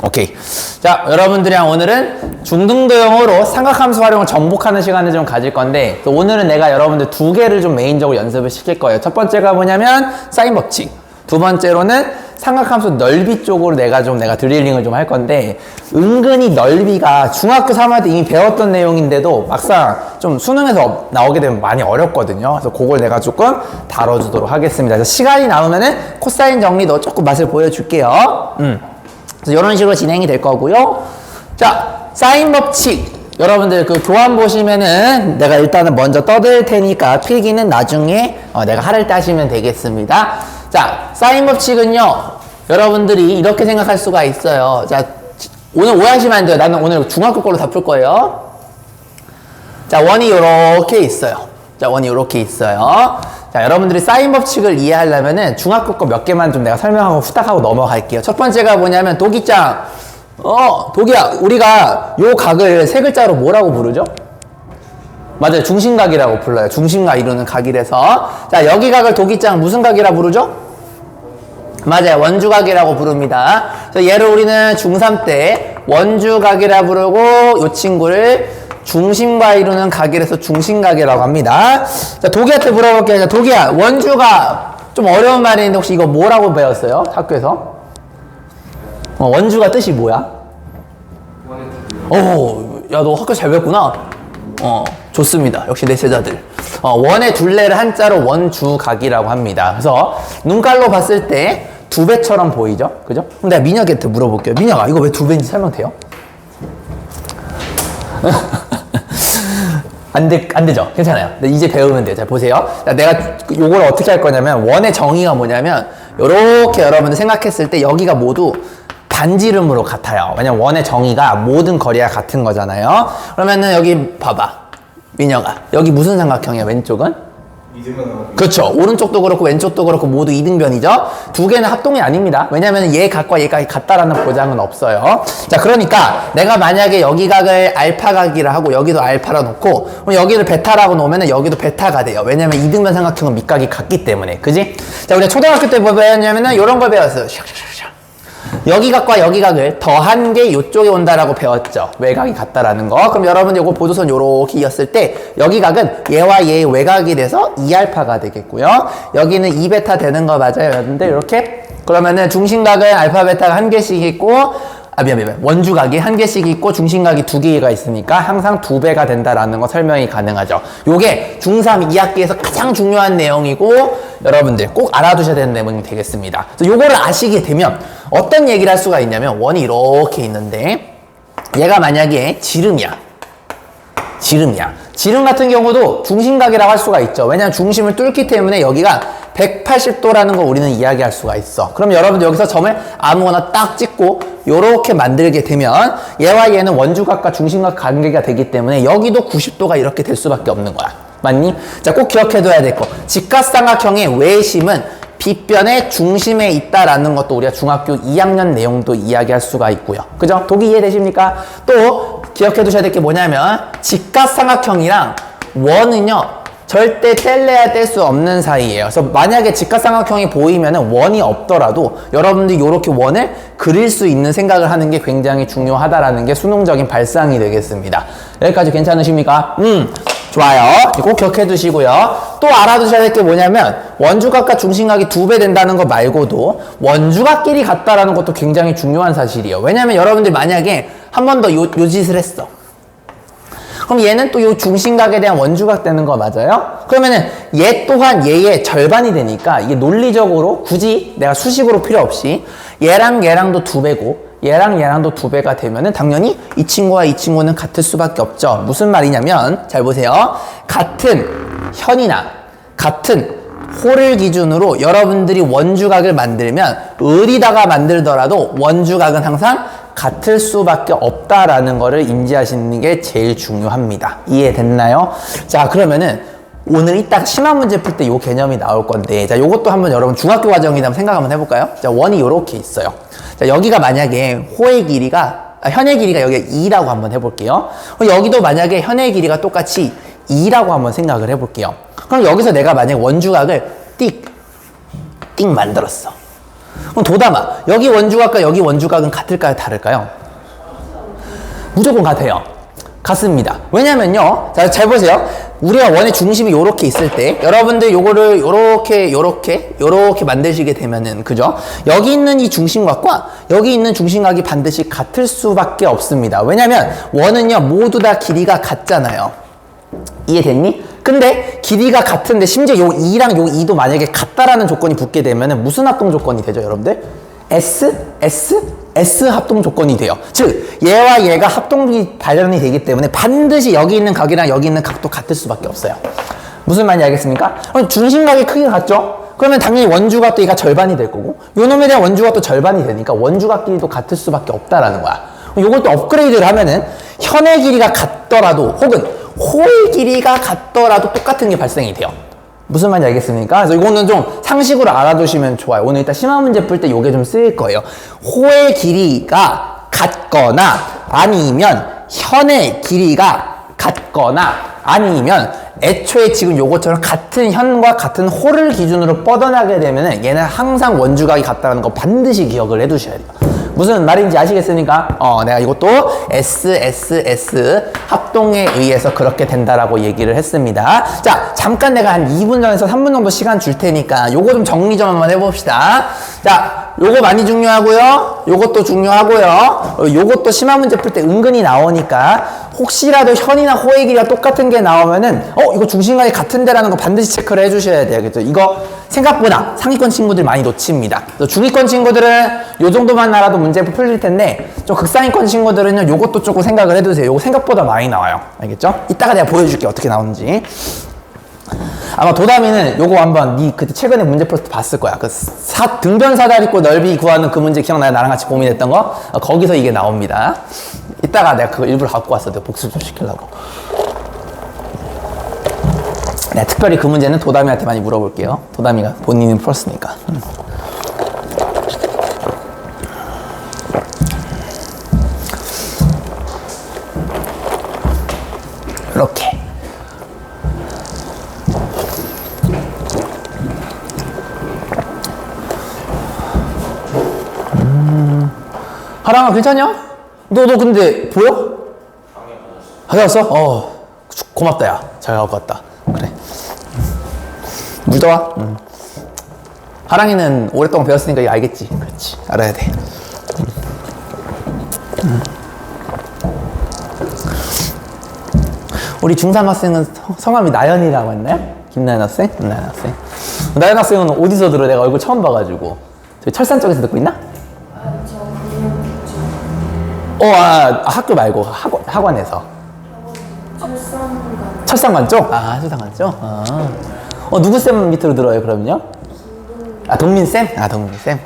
오케이. 자, 여러분들이랑 오늘은 중등도형으로 삼각함수 활용을 정복하는 시간을 좀 가질 건데, 또 오늘은 내가 여러분들 두 개를 좀 메인적으로 연습을 시킬 거예요. 첫 번째가 뭐냐면 사인 법칙, 두 번째로는 삼각함수 넓이 쪽으로 내가 드릴링을 좀 할 건데, 은근히 넓이가 중학교 3학년 때 이미 배웠던 내용인데도 막상 좀 수능에서 나오게 되면 많이 어렵거든요. 그래서 그걸 내가 조금 다뤄주도록 하겠습니다. 그래서 시간이 나오면은 코사인 정리도 조금 맛을 보여줄게요. 그래서 이런 식으로 진행이 될 거고요. 자, 사인 법칙. 여러분들 그 교환 보시면은 내가 일단은 먼저 떠들 테니까 필기는 나중에 내가 하를 때 하시면 되겠습니다. 자, 사인 법칙은요, 여러분들이 이렇게 생각할 수가 있어요. 자, 오늘 오해하시면 안 돼요. 나는 오늘 중학교 걸로 다 풀 거예요. 자, 원이 요렇게 있어요. 자, 원이 요렇게 있어요. 자, 여러분들이 사인 법칙을 이해하려면은 중학교 거 몇 개만 좀 내가 설명하고 후딱 하고 넘어갈게요. 첫 번째가 뭐냐면, 도기짱. 도기야, 우리가 요 각을 세 글자로 뭐라고 부르죠? 맞아요. 중심각이라고 불러요. 중심각 이루는 각이라서. 자, 여기 각을 도기짱 무슨 각이라 부르죠? 맞아요. 원주각이라고 부릅니다. 그래서 얘를 우리는 중3 때 원주각이라 부르고, 요 친구를 중심과 이루는 각이라서 중심각이라고 합니다. 자, 도기한테 물어볼게요. 자, 도기야, 원주각. 좀 어려운 말인데 혹시 이거 뭐라고 배웠어요? 학교에서? 원주가 뜻이 뭐야? 야, 너 학교 잘 배웠구나. 좋습니다. 역시 내 제자들. 원의 둘레를 한자로 원주각이라고 합니다. 그래서 눈깔로 봤을 때 두 배처럼 보이죠? 그죠? 그럼 내가 민혁한테 물어볼게요. 민혁아, 이거 왜 두 배인지 설명돼요? 안 되죠? 괜찮아요. 이제 배우면 돼요. 자, 보세요. 자, 내가 요걸 어떻게 할 거냐면, 원의 정의가 뭐냐면, 요렇게 여러분들 생각했을 때 여기가 모두 반지름으로 같아요. 왜냐면 원의 정의가 모든 거리와 같은 거잖아요. 그러면은 여기 봐봐. 민혁아. 여기 무슨 삼각형이야, 왼쪽은? 이등변. 그렇죠. 오른쪽도 그렇고 왼쪽도 그렇고 모두 이등변이죠. 두 개는 합동이 아닙니다. 왜냐면 얘 각과 얘 각이 같다라는 보장은 없어요. 자, 그러니까 내가 만약에 여기 각을 알파각이라 하고 여기도 알파라 놓고, 그럼 여기를 베타라고 놓으면 여기도 베타가 돼요. 왜냐면 이등변 삼각형은 밑각이 같기 때문에. 그지? 자, 우리가 초등학교 때 뭐 배웠냐면은 이런 걸 배웠어요. 여기 각과 여기 각을 더한 게 이쪽에 온다라고 배웠죠. 외각이 같다라는 거. 그럼 여러분 이거 보조선 요렇게 이었을 때 여기 각은 얘와 얘의 외각이 돼서 2알파가 되겠고요. 여기는 2베타 되는 거 맞아요, 여러분들? 이렇게. 그러면은 중심각은 알파 베타가 한 개씩 있고, 미안. 원주각이 한 개씩 있고 중심각이 두 개가 있으니까 항상 두 배가 된다라는 거 설명이 가능하죠. 요게 중3 2학기에서 가장 중요한 내용이고, 여러분들 꼭 알아두셔야 되는 내용이 되겠습니다. 그래서 요거를 아시게 되면 어떤 얘기를 할 수가 있냐면, 원이 이렇게 있는데 얘가 만약에 지름이야. 지름 같은 경우도 중심각이라고 할 수가 있죠. 왜냐하면 중심을 뚫기 때문에 여기가 180도라는 걸 우리는 이야기할 수가 있어. 그럼 여러분들 여기서 점을 아무거나 딱 찍고 요렇게 만들게 되면 얘와 얘는 원주각과 중심각 관계가 되기 때문에 여기도 90도가 이렇게 될 수밖에 없는 거야. 맞니? 자, 꼭 기억해둬야 될 거. 직각삼각형의 외심은 빗변의 중심에 있다라는 것도 우리가 중학교 2학년 내용도 이야기할 수가 있고요. 그죠? 독이 이해되십니까? 또 기억해 두셔야 될 게 뭐냐면, 직각삼각형이랑 원은요 절대 뗄래야 뗄 수 없는 사이예요. 그래서 만약에 직각삼각형이 보이면은 원이 없더라도 여러분들이 이렇게 원을 그릴 수 있는 생각을 하는 게 굉장히 중요하다라는 게 수능적인 발상이 되겠습니다. 여기까지 괜찮으십니까? 좋아요. 꼭 기억해 두시고요. 또 알아두셔야 될 게 뭐냐면, 원주각과 중심각이 2배 된다는 거 말고도 원주각끼리 같다라는 것도 굉장히 중요한 사실이에요. 왜냐면 여러분들 만약에 한 번 더 요 짓을 했어. 그럼 얘는 또 요 중심각에 대한 원주각 되는 거 맞아요? 그러면은 얘 또한 얘의 절반이 되니까 이게 논리적으로 굳이 내가 수식으로 필요 없이 얘랑 얘랑도 2배고 얘랑 얘랑도 2배가 되면은 당연히 이 친구와 이 친구는 같을 수밖에 없죠. 무슨 말이냐면, 잘 보세요. 같은 현이나 같은 호를 기준으로 여러분들이 원주각을 만들면 을이다가 만들더라도 원주각은 항상 같을 수밖에 없다라는 거를 인지하시는 게 제일 중요합니다. 이해됐나요? 자, 그러면은 오늘 이따 심화 문제 풀 때 요 개념이 나올 건데, 자, 요것도 한번 여러분 중학교 과정이다 한번 생각 한번 해볼까요? 자, 원이 요렇게 있어요. 자, 여기가 만약에 호의 길이가, 현의 길이가 여기가 2라고 한번 해볼게요. 여기도 만약에 현의 길이가 똑같이 2라고 한번 생각을 해볼게요. 그럼 여기서 내가 만약에 원주각을 띡 만들었어. 그럼 도담아, 여기 원주각과 여기 원주각은 같을까요? 다를까요? 무조건 같아요. 같습니다. 왜냐면요. 자, 잘 보세요. 우리가 원의 중심이 요렇게 있을 때 여러분들 요거를 요렇게 만드시게 되면은 그죠? 여기 있는 이 중심각과 여기 있는 중심각이 반드시 같을 수밖에 없습니다. 왜냐면 원은요 모두 다 길이가 같잖아요. 이해됐니? 근데 길이가 같은데 심지어 요 2랑 요 2도 만약에 같다라는 조건이 붙게 되면은 무슨 합동 조건이 되죠, 여러분들? S 합동 조건이 돼요. 즉 얘와 얘가 합동이 발현이 되기 때문에 반드시 여기 있는 각이랑 여기 있는 각도 같을 수밖에 없어요. 무슨 말인지 알겠습니까? 그럼 중심각의 크기가 같죠? 그러면 당연히 원주각도 얘가 절반이 될 거고 요 놈에 대한 원주각도 절반이 되니까 원주각끼리도 같을 수밖에 없다라는 거야. 요걸 또 업그레이드를 하면은 현의 길이가 같더라도 혹은 호의 길이가 같더라도 똑같은 게 발생이 돼요. 무슨 말인지 알겠습니까? 그래서 이거는 좀 상식으로 알아두시면 좋아요. 오늘 일단 심화 문제 풀 때 이게 좀 쓰일 거예요. 호의 길이가 같거나 아니면 현의 길이가 같거나 아니면 애초에 지금 요것처럼 같은 현과 같은 호를 기준으로 뻗어나게 되면 얘는 항상 원주각이 같다는 거 반드시 기억을 해두셔야 돼요. 무슨 말인지 아시겠습니까? 내가 이것도 S 합동에 의해서 그렇게 된다라고 얘기를 했습니다. 자, 잠깐 내가 한 2분 전에서 3분 정도 시간 줄 테니까 요거 좀 정리 좀 한번 해봅시다. 자, 요거 많이 중요하고요. 요것도 중요하고요. 요것도 심화 문제 풀 때 은근히 나오니까 혹시라도 현이나 호의 길이가 똑같은 게 나오면은 이거 중심각이 같은데라는 거 반드시 체크를 해주셔야 돼요. 그죠? 이거 생각보다 상위권 친구들 많이 놓칩니다. 중위권 친구들은 요 정도만 알아도 문제 풀릴 텐데 좀 극상위권 친구들은요 요것도 조금 생각을 해두세요. 요거 생각보다 많이 나와요. 알겠죠? 이따가 내가 보여줄게 어떻게 나오는지. 아마 도담이는 요거 한번 니 그때 최근에 문제 풀 때 봤을 거야. 그 등변 사다리꼴 넓이 구하는 그 문제 기억나요? 나랑 같이 고민했던 거? 거기서 이게 나옵니다. 이따가 내가 그거 일부러 갖고 왔어. 내가 복습 좀 시키려고. 네, 특별히 그 문제는 도담이한테 많이 물어볼게요. 도담이가 본인이 풀었으니까. 이렇게. 하랑아 괜찮냐? 너 근데 보여? 가져왔어? 고맙다 야. 잘 갖고 왔다. 그래. 물 떠와. 하랑이는 오랫동안 배웠으니까 이거 알겠지. 그렇지. 알아야 돼. 우리 중3 학생은 성함이 나연이라고 했나요? 김나연 학생? 나연 학생. 나연 학생은 어디서 들어? 내가 얼굴 처음 봐가지고. 저기 철산 쪽에서 듣고 있나? 학교 말고 학원에서. 철산관 쪽? 철산관 쪽? 누구 쌤 밑으로 들어요, 그러면요? 동민쌤? 동민쌤?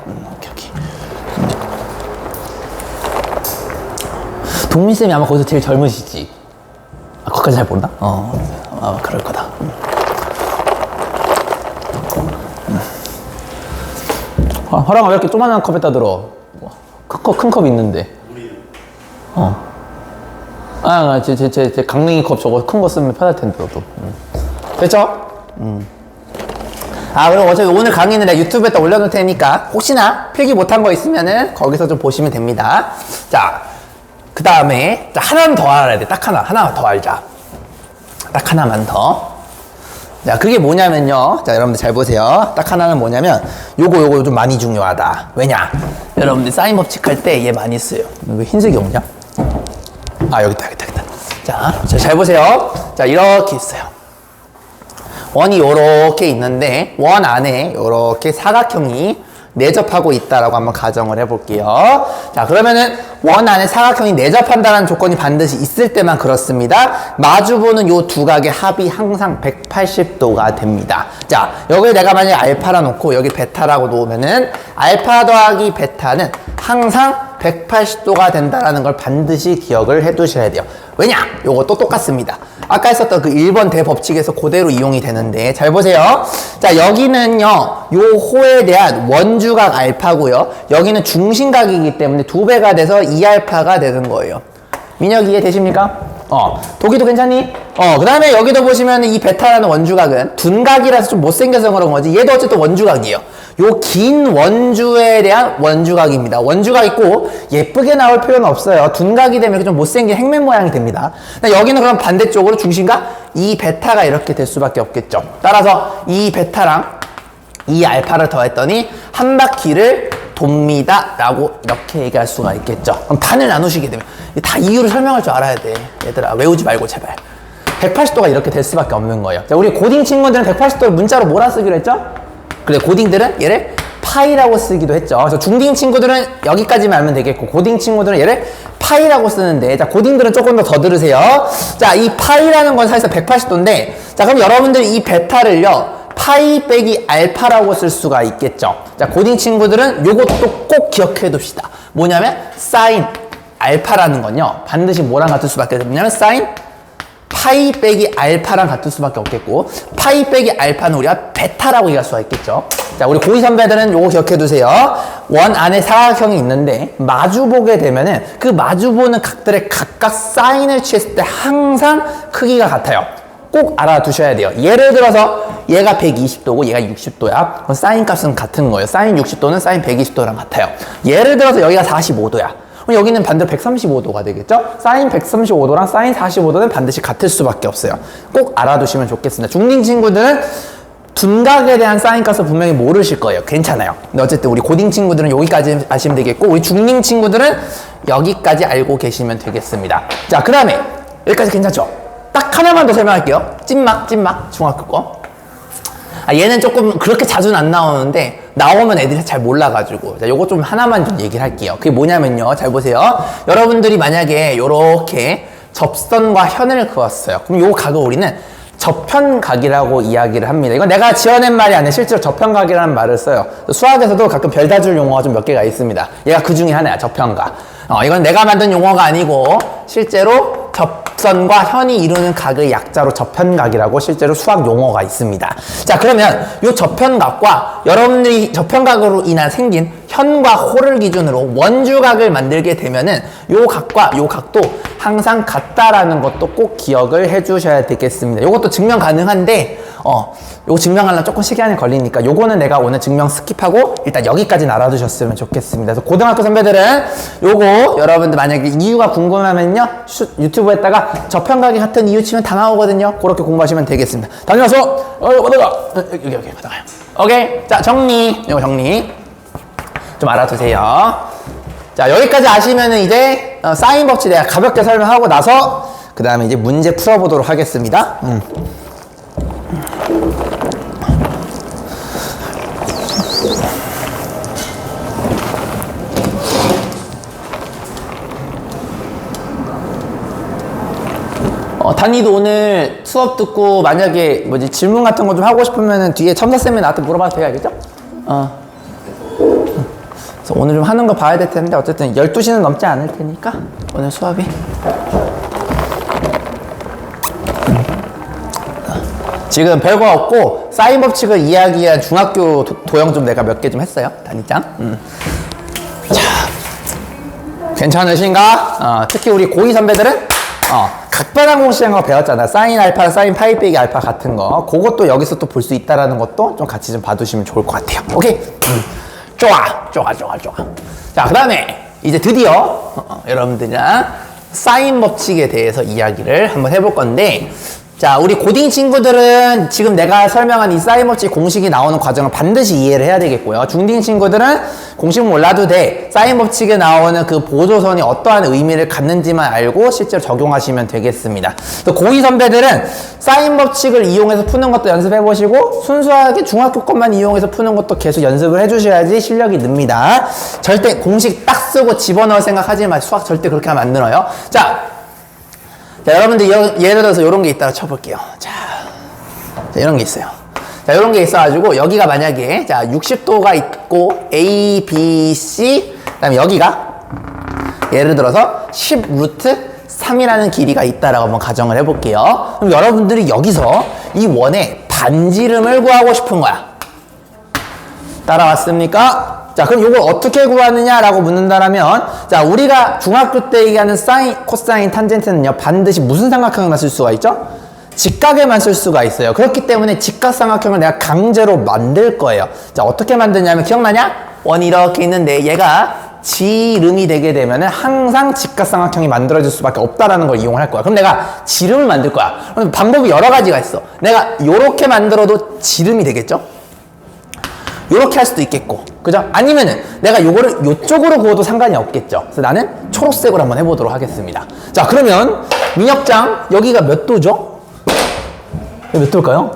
오케이. 동민쌤이 아마 거기서 제일 젊으시지? 거기까지 잘 모른다? 그럴 거다. 화랑아 왜 이렇게 조그만한 컵에다 들어? 큰 컵 있는데. 제 강냉이 컵 저거 큰 거 쓰면 편할 텐데, 너도. 됐죠? 그리고 어차피 오늘 강의는 내가 유튜브에다 올려놓을 테니까, 혹시나 필기 못한 거 있으면은 거기서 좀 보시면 됩니다. 자, 그 다음에, 하나는 더 알아야 돼. 딱 하나 더 알자. 딱 하나만 더. 자, 그게 뭐냐면요. 자, 여러분들 잘 보세요. 딱 하나는 뭐냐면, 요거 좀 많이 중요하다. 왜냐? 여러분들 사인 법칙 할 때 얘 많이 써요. 왜 흰색이 없냐? 여기 있다. 자, 잘 보세요. 자, 이렇게 있어요. 원이 요렇게 있는데, 원 안에 요렇게 사각형이 내접하고 있다라고 한번 가정을 해볼게요. 자, 그러면은 원 안에 사각형이 내접한다는 조건이 반드시 있을 때만 그렇습니다. 마주보는 요 두 각의 합이 항상 180도가 됩니다. 자, 여기 내가 만약에 알파라 놓고 여기 베타라고 놓으면은 알파 더하기 베타는 항상 180도가 된다는 걸 반드시 기억을 해 두셔야 돼요. 왜냐? 요것도 똑같습니다. 아까 했었던 그 1번 대법칙에서 그대로 이용이 되는데, 잘 보세요. 자, 여기는요, 요 호에 대한 원주각 알파고요. 여기는 중심각이기 때문에 2배가 돼서 2알파가 되는 거예요. 민혁 이해되십니까? 도기도 괜찮니? 그 다음에 여기도 보시면 이 베타라는 원주각은 둔각이라서 좀 못생겨서 그런 거지. 얘도 어쨌든 원주각이에요. 요 긴 원주에 대한 원주각입니다. 원주각 있고 예쁘게 나올 필요는 없어요. 둔각이 되면 좀 못생긴 행맨 모양이 됩니다. 여기는 그럼 반대쪽으로 중심각 이 베타가 이렇게 될 수밖에 없겠죠. 따라서 이 베타랑 이 알파를 더했더니 한 바퀴를 돕니다 라고 이렇게 얘기할 수가 있겠죠. 그럼 반을 나누시게 되면 다 이유를 설명할 줄 알아야 돼. 얘들아 외우지 말고 제발. 180도가 이렇게 될 수밖에 없는 거예요. 자, 우리 고딩 친구들은 180도를 문자로 뭐라 쓰기로 했죠? 그래, 고딩들은 얘를 파이라고 쓰기도 했죠. 그래서 중딩 친구들은 여기까지만 알면 되겠고, 고딩 친구들은 얘를 파이라고 쓰는데, 자, 고딩들은 조금 더 들으세요. 자, 이 파이라는 건 사실상 180도인데, 자, 그럼 여러분들이 이 베타를요, 파이 빼기 알파라고 쓸 수가 있겠죠. 자, 고딩 친구들은 요것도 꼭 기억해 둡시다. 뭐냐면, 사인 알파라는 건요, 반드시 뭐랑 같을 수밖에 없냐면, 사인 파이 빼기 알파랑 같을 수밖에 없겠고, 파이 빼기 알파는 우리가 베타라고 얘기할 수가 있겠죠. 자, 우리 고2 선배들은 요거 기억해 두세요. 원 안에 사각형이 있는데 마주보게 되면은 그 마주보는 각들의 각각 사인을 취했을 때 항상 크기가 같아요. 꼭 알아두셔야 돼요. 예를 들어서 얘가 120도고 얘가 60도야. 그럼 사인 값은 같은 거예요. 사인 60도는 사인 120도랑 같아요. 예를 들어서 여기가 45도야. 그럼 여기는 반대로 135도가 되겠죠? 사인 135도랑 사인 45도는 반드시 같을 수밖에 없어요. 꼭 알아두시면 좋겠습니다. 중딩 친구들은 둔각에 대한 사인 값을 분명히 모르실 거예요. 괜찮아요. 근데 어쨌든 우리 고딩 친구들은 여기까지 아시면 되겠고, 우리 중딩 친구들은 여기까지 알고 계시면 되겠습니다. 자, 그 다음에 여기까지 괜찮죠? 딱 하나만 더 설명할게요. 찐막 중학교 거. 얘는 조금 그렇게 자주는 안 나오는데 나오면 애들이 잘 몰라가지고, 자, 요거 좀 하나만 좀 얘기를 할게요. 그게 뭐냐면요, 잘 보세요. 여러분들이 만약에 요렇게 접선과 현을 그었어요. 그럼 요 각을 우리는 저편각이라고 이야기를 합니다. 이건 내가 지어낸 말이 아니라 실제로 저편각이라는 말을 써요. 수학에서도 가끔 별다줄 용어가 좀 몇 개가 있습니다. 얘가 그 중에 하나야, 저편각. 이건 내가 만든 용어가 아니고 실제로 접선과 현이 이루는 각의 약자로 저편각이라고 실제로 수학 용어가 있습니다. 자, 그러면 이 저편각과 여러분들이 저편각으로 인한 생긴 현과 호를 기준으로 원주각을 만들게 되면은 요 각과 요 각도 항상 같다라는 것도 꼭 기억을 해주셔야 되겠습니다. 요것도 증명 가능한데 요거 증명하려면 조금 시간이 걸리니까 요거는 내가 오늘 증명 스킵하고 일단 여기까지는 알아두셨으면 좋겠습니다. 그래서 고등학교 선배들은 요거 여러분들 만약에 이유가 궁금하면요 유튜브에다가 저편각이 같은 이유 치면 다 나오거든요. 그렇게 공부하시면 되겠습니다. 다녀와서 어디가 여기 가다가요. 오케이, 자, 정리. 요거 정리 좀 알아두세요. 자, 여기까지 아시면은 이제 사인 법칙 내가 가볍게 설명하고 나서 그 다음에 이제 문제 풀어보도록 하겠습니다. 단이도 오늘 수업 듣고 만약에 질문 같은 거 좀 하고 싶으면은 뒤에 첨사쌤이 나한테 물어봐도 돼요, 알겠죠? 그래서 오늘 좀 하는 거 봐야 될 텐데 어쨌든 12시는 넘지 않을 테니까 오늘 수업이 지금 별거 없고 사인 법칙을 이야기한 중학교 도형 좀 내가 몇 개 좀 했어요, 단이짱. 자, 괜찮으신가? 특히 우리 고2 선배들은 각변환 공식이라는 거 배웠잖아. 사인 알파, 사인 파이 빼기 알파 같은 거. 그것도 여기서 또 볼 수 있다라는 것도 좀 같이 좀 봐두시면 좋을 것 같아요. 오케이? 좋아. 자, 그 다음에 이제 드디어 여러분들이랑 사인 법칙에 대해서 이야기를 한번 해볼 건데, 자, 우리 고딩 친구들은 지금 내가 설명한 이 사인 법칙 공식이 나오는 과정을 반드시 이해를 해야 되겠고요. 중딩 친구들은 공식 몰라도 돼. 사인 법칙에 나오는 그 보조선이 어떠한 의미를 갖는지만 알고 실제로 적용하시면 되겠습니다. 또 고2 선배들은 사인 법칙을 이용해서 푸는 것도 연습해보시고 순수하게 중학교 것만 이용해서 푸는 것도 계속 연습을 해주셔야지 실력이 늡니다. 절대 공식 딱 쓰고 집어넣을 생각하지 마세요. 수학 절대 그렇게 하면 안 늘어요. 자, 여러분들 예를 들어서 이런 게 있다고 쳐볼게요. 자, 이런 게 있어요. 자, 이런 게 있어가지고 여기가 만약에 자 60도가 있고 A, B, C 그다음에 여기가 예를 들어서 10 루트 3이라는 길이가 있다라고 한번 가정을 해볼게요. 그럼 여러분들이 여기서 이 원의 반지름을 구하고 싶은 거야. 따라왔습니까? 자, 그럼 이걸 어떻게 구하느냐라고 묻는다라면, 자, 우리가 중학교 때 얘기하는 사인, 코사인, 탄젠트는요, 반드시 무슨 삼각형에만 쓸 수가 있죠? 직각에만 쓸 수가 있어요. 그렇기 때문에 직각삼각형을 내가 강제로 만들 거예요. 자, 어떻게 만드냐면 기억나냐? 원이 이렇게 있는데 얘가 지름이 되게 되면은 항상 직각삼각형이 만들어질 수밖에 없다라는 걸 이용할 거야. 그럼 내가 지름을 만들 거야. 그럼 방법이 여러 가지가 있어. 내가 요렇게 만들어도 지름이 되겠죠? 요렇게 할 수도 있겠고, 그죠? 아니면은 내가 요거를 요쪽으로 그어도 상관이 없겠죠. 그래서 나는 초록색으로 한번 해보도록 하겠습니다. 자, 그러면 민혁장 여기가 몇 도죠? 몇 도일까요?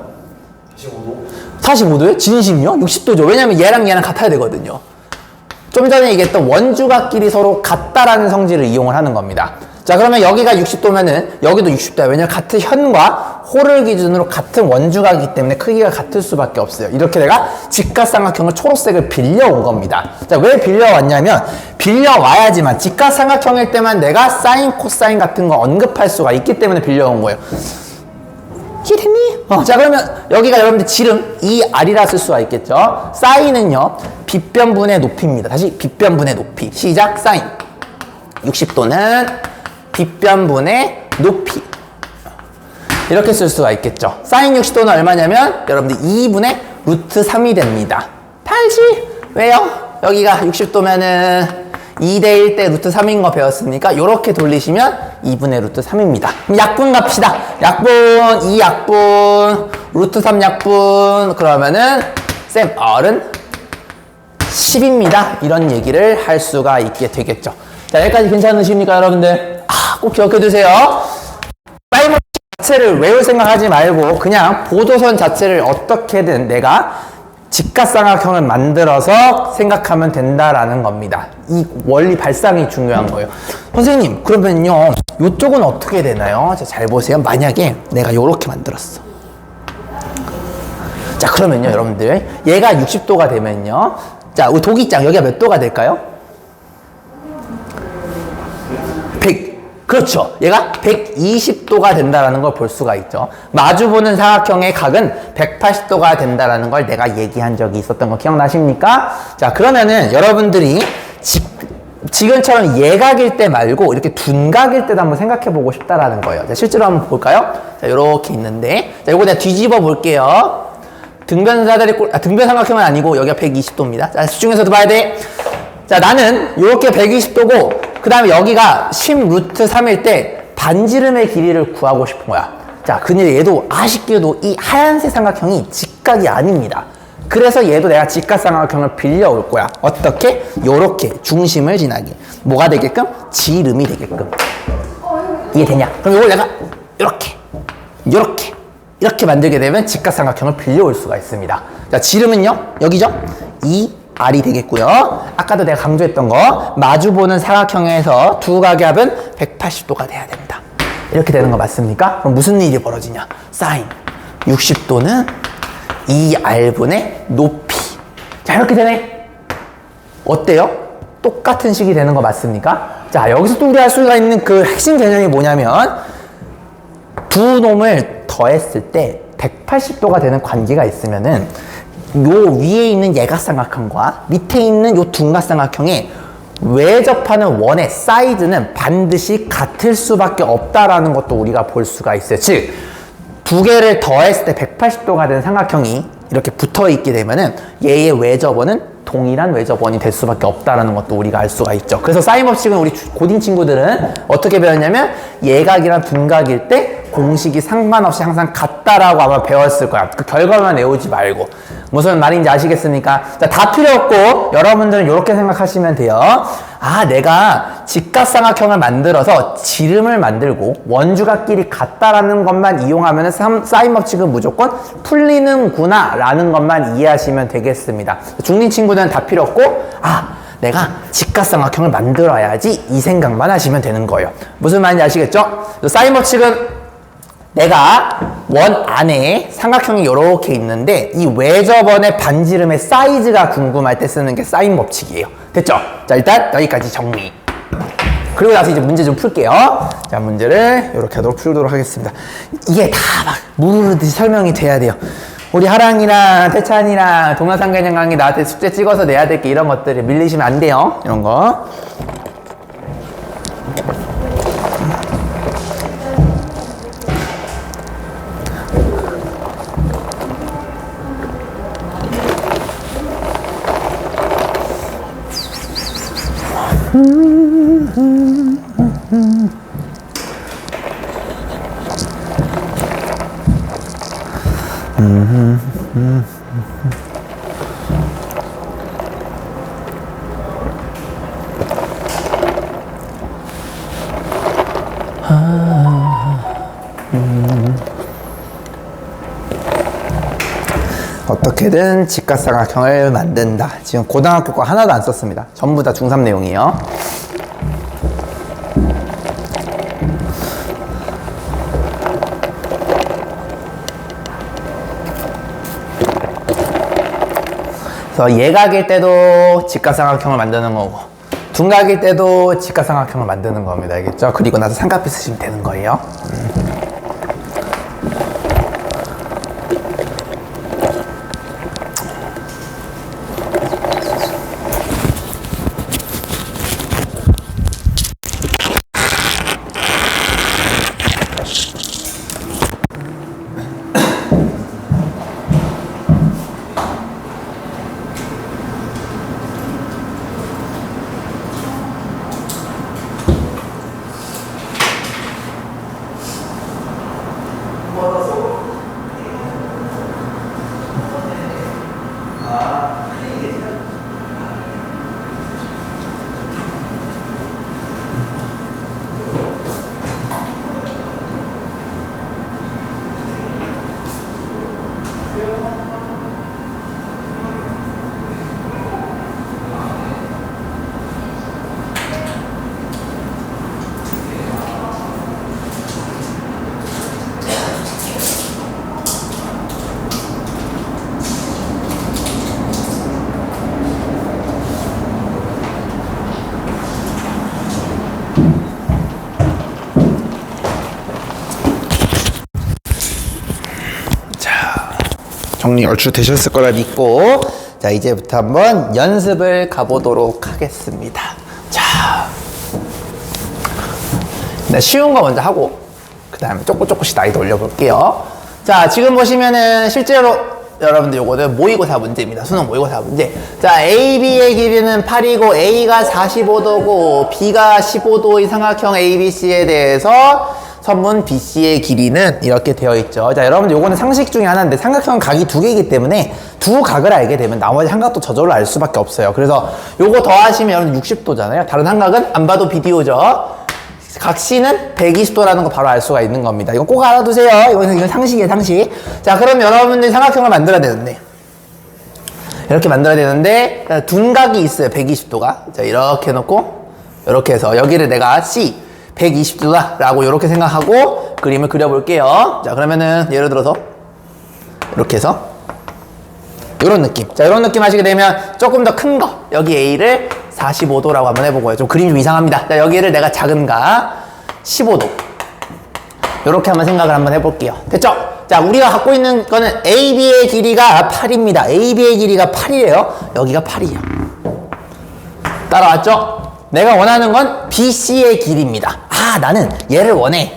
45도. 45도요? 진심이요? 60도죠. 왜냐면 얘랑 같아야 되거든요. 좀 전에 얘기했던 원주각끼리 서로 같다라는 성질을 이용을 하는 겁니다. 자, 그러면 여기가 60도면은 여기도 60도야. 왜냐면 같은 현과 호를 기준으로 같은 원주각이기 때문에 크기가 같을 수밖에 없어요. 이렇게 내가 직각삼각형을 초록색을 빌려온 겁니다. 자, 왜 빌려왔냐면 빌려와야지만 직각삼각형일 때만 내가 사인, 코사인 같은 거 언급할 수가 있기 때문에 빌려온 거예요. 이해됐니? 자, 그러면 여기가 여러분들 지름 2R이라 쓸 수가 있겠죠. 사인은요, 빗변분의 높이입니다. 다시 빗변분의 높이. 시작. 사인 60도는 빗변분의 높이. 이렇게 쓸 수가 있겠죠. 사인 60도는 얼마냐면 여러분들 2분의 루트 3이 됩니다. 다 알지? 왜요? 여기가 60도면은 2대1 대 루트 3인 거 배웠으니까 요렇게 돌리시면 2분의 루트 3입니다. 그럼 약분 갑시다. 약분 2약분 루트 3 약분 그러면은 쌤 R은 10입니다. 이런 얘기를 할 수가 있게 되겠죠. 자, 여기까지 괜찮으십니까 여러분들? 꼭 기억해 두세요. 사인 자체를 외울 생각하지 말고 그냥 보도선 자체를 어떻게든 내가 직각삼각형을 만들어서 생각하면 된다라는 겁니다. 이 원리 발상이 중요한 거예요. 선생님, 그러면요, 이쪽은 어떻게 되나요? 자, 잘 보세요. 만약에 내가 이렇게 만들었어. 자, 그러면요, 여러분들, 얘가 60도가 되면요, 자, 우리 도기장 여기가 몇 도가 될까요? 100. 그렇죠. 얘가 120도가 된다는 걸 볼 수가 있죠. 마주보는 사각형의 각은 180도가 된다는 걸 내가 얘기한 적이 있었던 거 기억나십니까? 자, 그러면은 여러분들이 지금처럼 예각일 때 말고 이렇게 둔각일 때도 한번 생각해 보고 싶다라는 거예요. 자, 실제로 한번 볼까요? 자, 요렇게 있는데, 자, 요거 내가 뒤집어 볼게요. 등변 삼각형은 아니고 여기가 120도입니다. 자, 수중에서도 봐야 돼. 자, 나는 요렇게 120도고 그 다음에 여기가 10 루트 3일 때 반지름의 길이를 구하고 싶은 거야. 자, 근데 얘도 아쉽게도 이 하얀색 삼각형이 직각이 아닙니다. 그래서 얘도 내가 직각삼각형을 빌려올 거야. 어떻게? 요렇게 중심을 지나게. 뭐가 되게끔? 지름이 되게끔. 이해되냐? 그럼 이걸 내가 이렇게 만들게 되면 직각삼각형을 빌려올 수가 있습니다. 자, 지름은요, 여기죠? R이 되겠고요. 아까도 내가 강조했던 거, 마주보는 사각형에서 두 각의 합은 180도가 돼야 됩니다. 이렇게 되는 거 맞습니까? 그럼 무슨 일이 벌어지냐? 사인 60도는 2R분의 높이. 자, 이렇게 되네. 어때요? 똑같은 식이 되는 거 맞습니까? 자, 여기서 또 우리 알 수가 있는 그 핵심 개념이 뭐냐면 두 놈을 더했을 때 180도가 되는 관계가 있으면은 요 위에 있는 예각삼각형과 밑에 있는 요 둔각삼각형의 외접하는 원의 사이즈는 반드시 같을 수밖에 없다라는 것도 우리가 볼 수가 있어요. 즉, 두 개를 더했을 때 180도가 되는 삼각형이 이렇게 붙어 있게 되면은 얘의 외접원은 동일한 외접원이 될 수밖에 없다라는 것도 우리가 알 수가 있죠. 그래서 사인 법칙은 우리 고딩 친구들은 어떻게 배웠냐면 예각이랑 둔각일 때 공식이 상관없이 항상 같다라고 아마 배웠을 거야. 그 결과만 외우지 말고. 무슨 말인지 아시겠습니까? 자, 다 필요 없고 여러분들은 이렇게 생각하시면 돼요. 아, 내가 직각삼각형을 만들어서 지름을 만들고 원주각끼리 같다라는 것만 이용하면 사인 법칙은 무조건 풀리는구나 라는 것만 이해하시면 되겠습니다. 중딩 친구들은 다 필요 없고, 아, 내가 직각삼각형을 만들어야지 이 생각만 하시면 되는 거예요. 무슨 말인지 아시겠죠? 사인 법칙은 내가 원 안에 삼각형이 이렇게 있는데 이 외접원의 반지름의 사이즈가 궁금할 때 쓰는 게 사인 법칙이에요. 됐죠? 자, 일단 여기까지 정리. 그리고 나서 이제 문제 좀 풀게요. 자, 문제를 이렇게 하도록 풀도록 하겠습니다. 이게 다 막 무르르듯이 설명이 돼야 돼요. 우리 하랑이랑 태찬이랑 동영상개념 강의 나한테 숙제 찍어서 내야 될 게 이런 것들을 밀리시면 안 돼요. 이런 거. 어떻게든 직각삼각형을 만든다. 지금 고등학교 거 하나도 안 썼습니다. 전부 다 중3 내용이에요. 그래서 예각일 때도 직각삼각형을 만드는 거고 둔각일 때도 직각삼각형을 만드는 겁니다. 알겠죠? 그리고 나서 삼각비 쓰시면 되는 거예요. 정리 얼추 되셨을 거라 믿고 자 이제부터 한번 연습을 가보도록 하겠습니다. 자 쉬운 거 먼저 하고 그 다음에 조금씩 난이도 올려볼게요. 자 지금 보시면은 실제로 여러분들 요거는 모의고사 문제입니다. 수능 모의고사 문제. 자 AB의 길이는 8이고 A가 45도고 B가 15도의 삼각형 ABC에 대해서 선문 BC의 길이는 이렇게 되어 있죠. 자, 여러분들 요거는 상식 중에 하나인데 삼각형은 각이 두 개이기 때문에 두 각을 알게 되면 나머지 삼각도 저절로 알 수밖에 없어요. 그래서 요거 더하시면 여러분 60도잖아요. 다른 삼각은 안 봐도 비디오죠. 각 C는 120도라는 거 바로 알 수가 있는 겁니다. 이거 꼭 알아두세요. 이건 상식이에요, 상식. 자, 그럼 여러분들이 삼각형을 만들어야 되는데 이렇게 만들어야 되는데 둔각이 있어요. 120도가. 자, 이렇게 해놓고 이렇게 해서 여기를 내가 C 120도다 라고 이렇게 생각하고 그림을 그려볼게요. 자 그러면은 예를 들어서 이렇게 해서 이런 느낌. 자 이런 느낌 하시게 되면 조금 더 큰 거 여기 A를 45도라고 한번 해보고요. 좀 그림이 좀 이상합니다. 자 여기를 내가 작은 가 15도 이렇게 한번 생각을 한번 해볼게요. 됐죠? 자 우리가 갖고 있는 거는 AB의 길이가 8입니다. AB의 길이가 8이에요. 여기가 8이에요. 따라왔죠? 내가 원하는 건 BC의 길이입니다. 아, 나는 얘를 원해.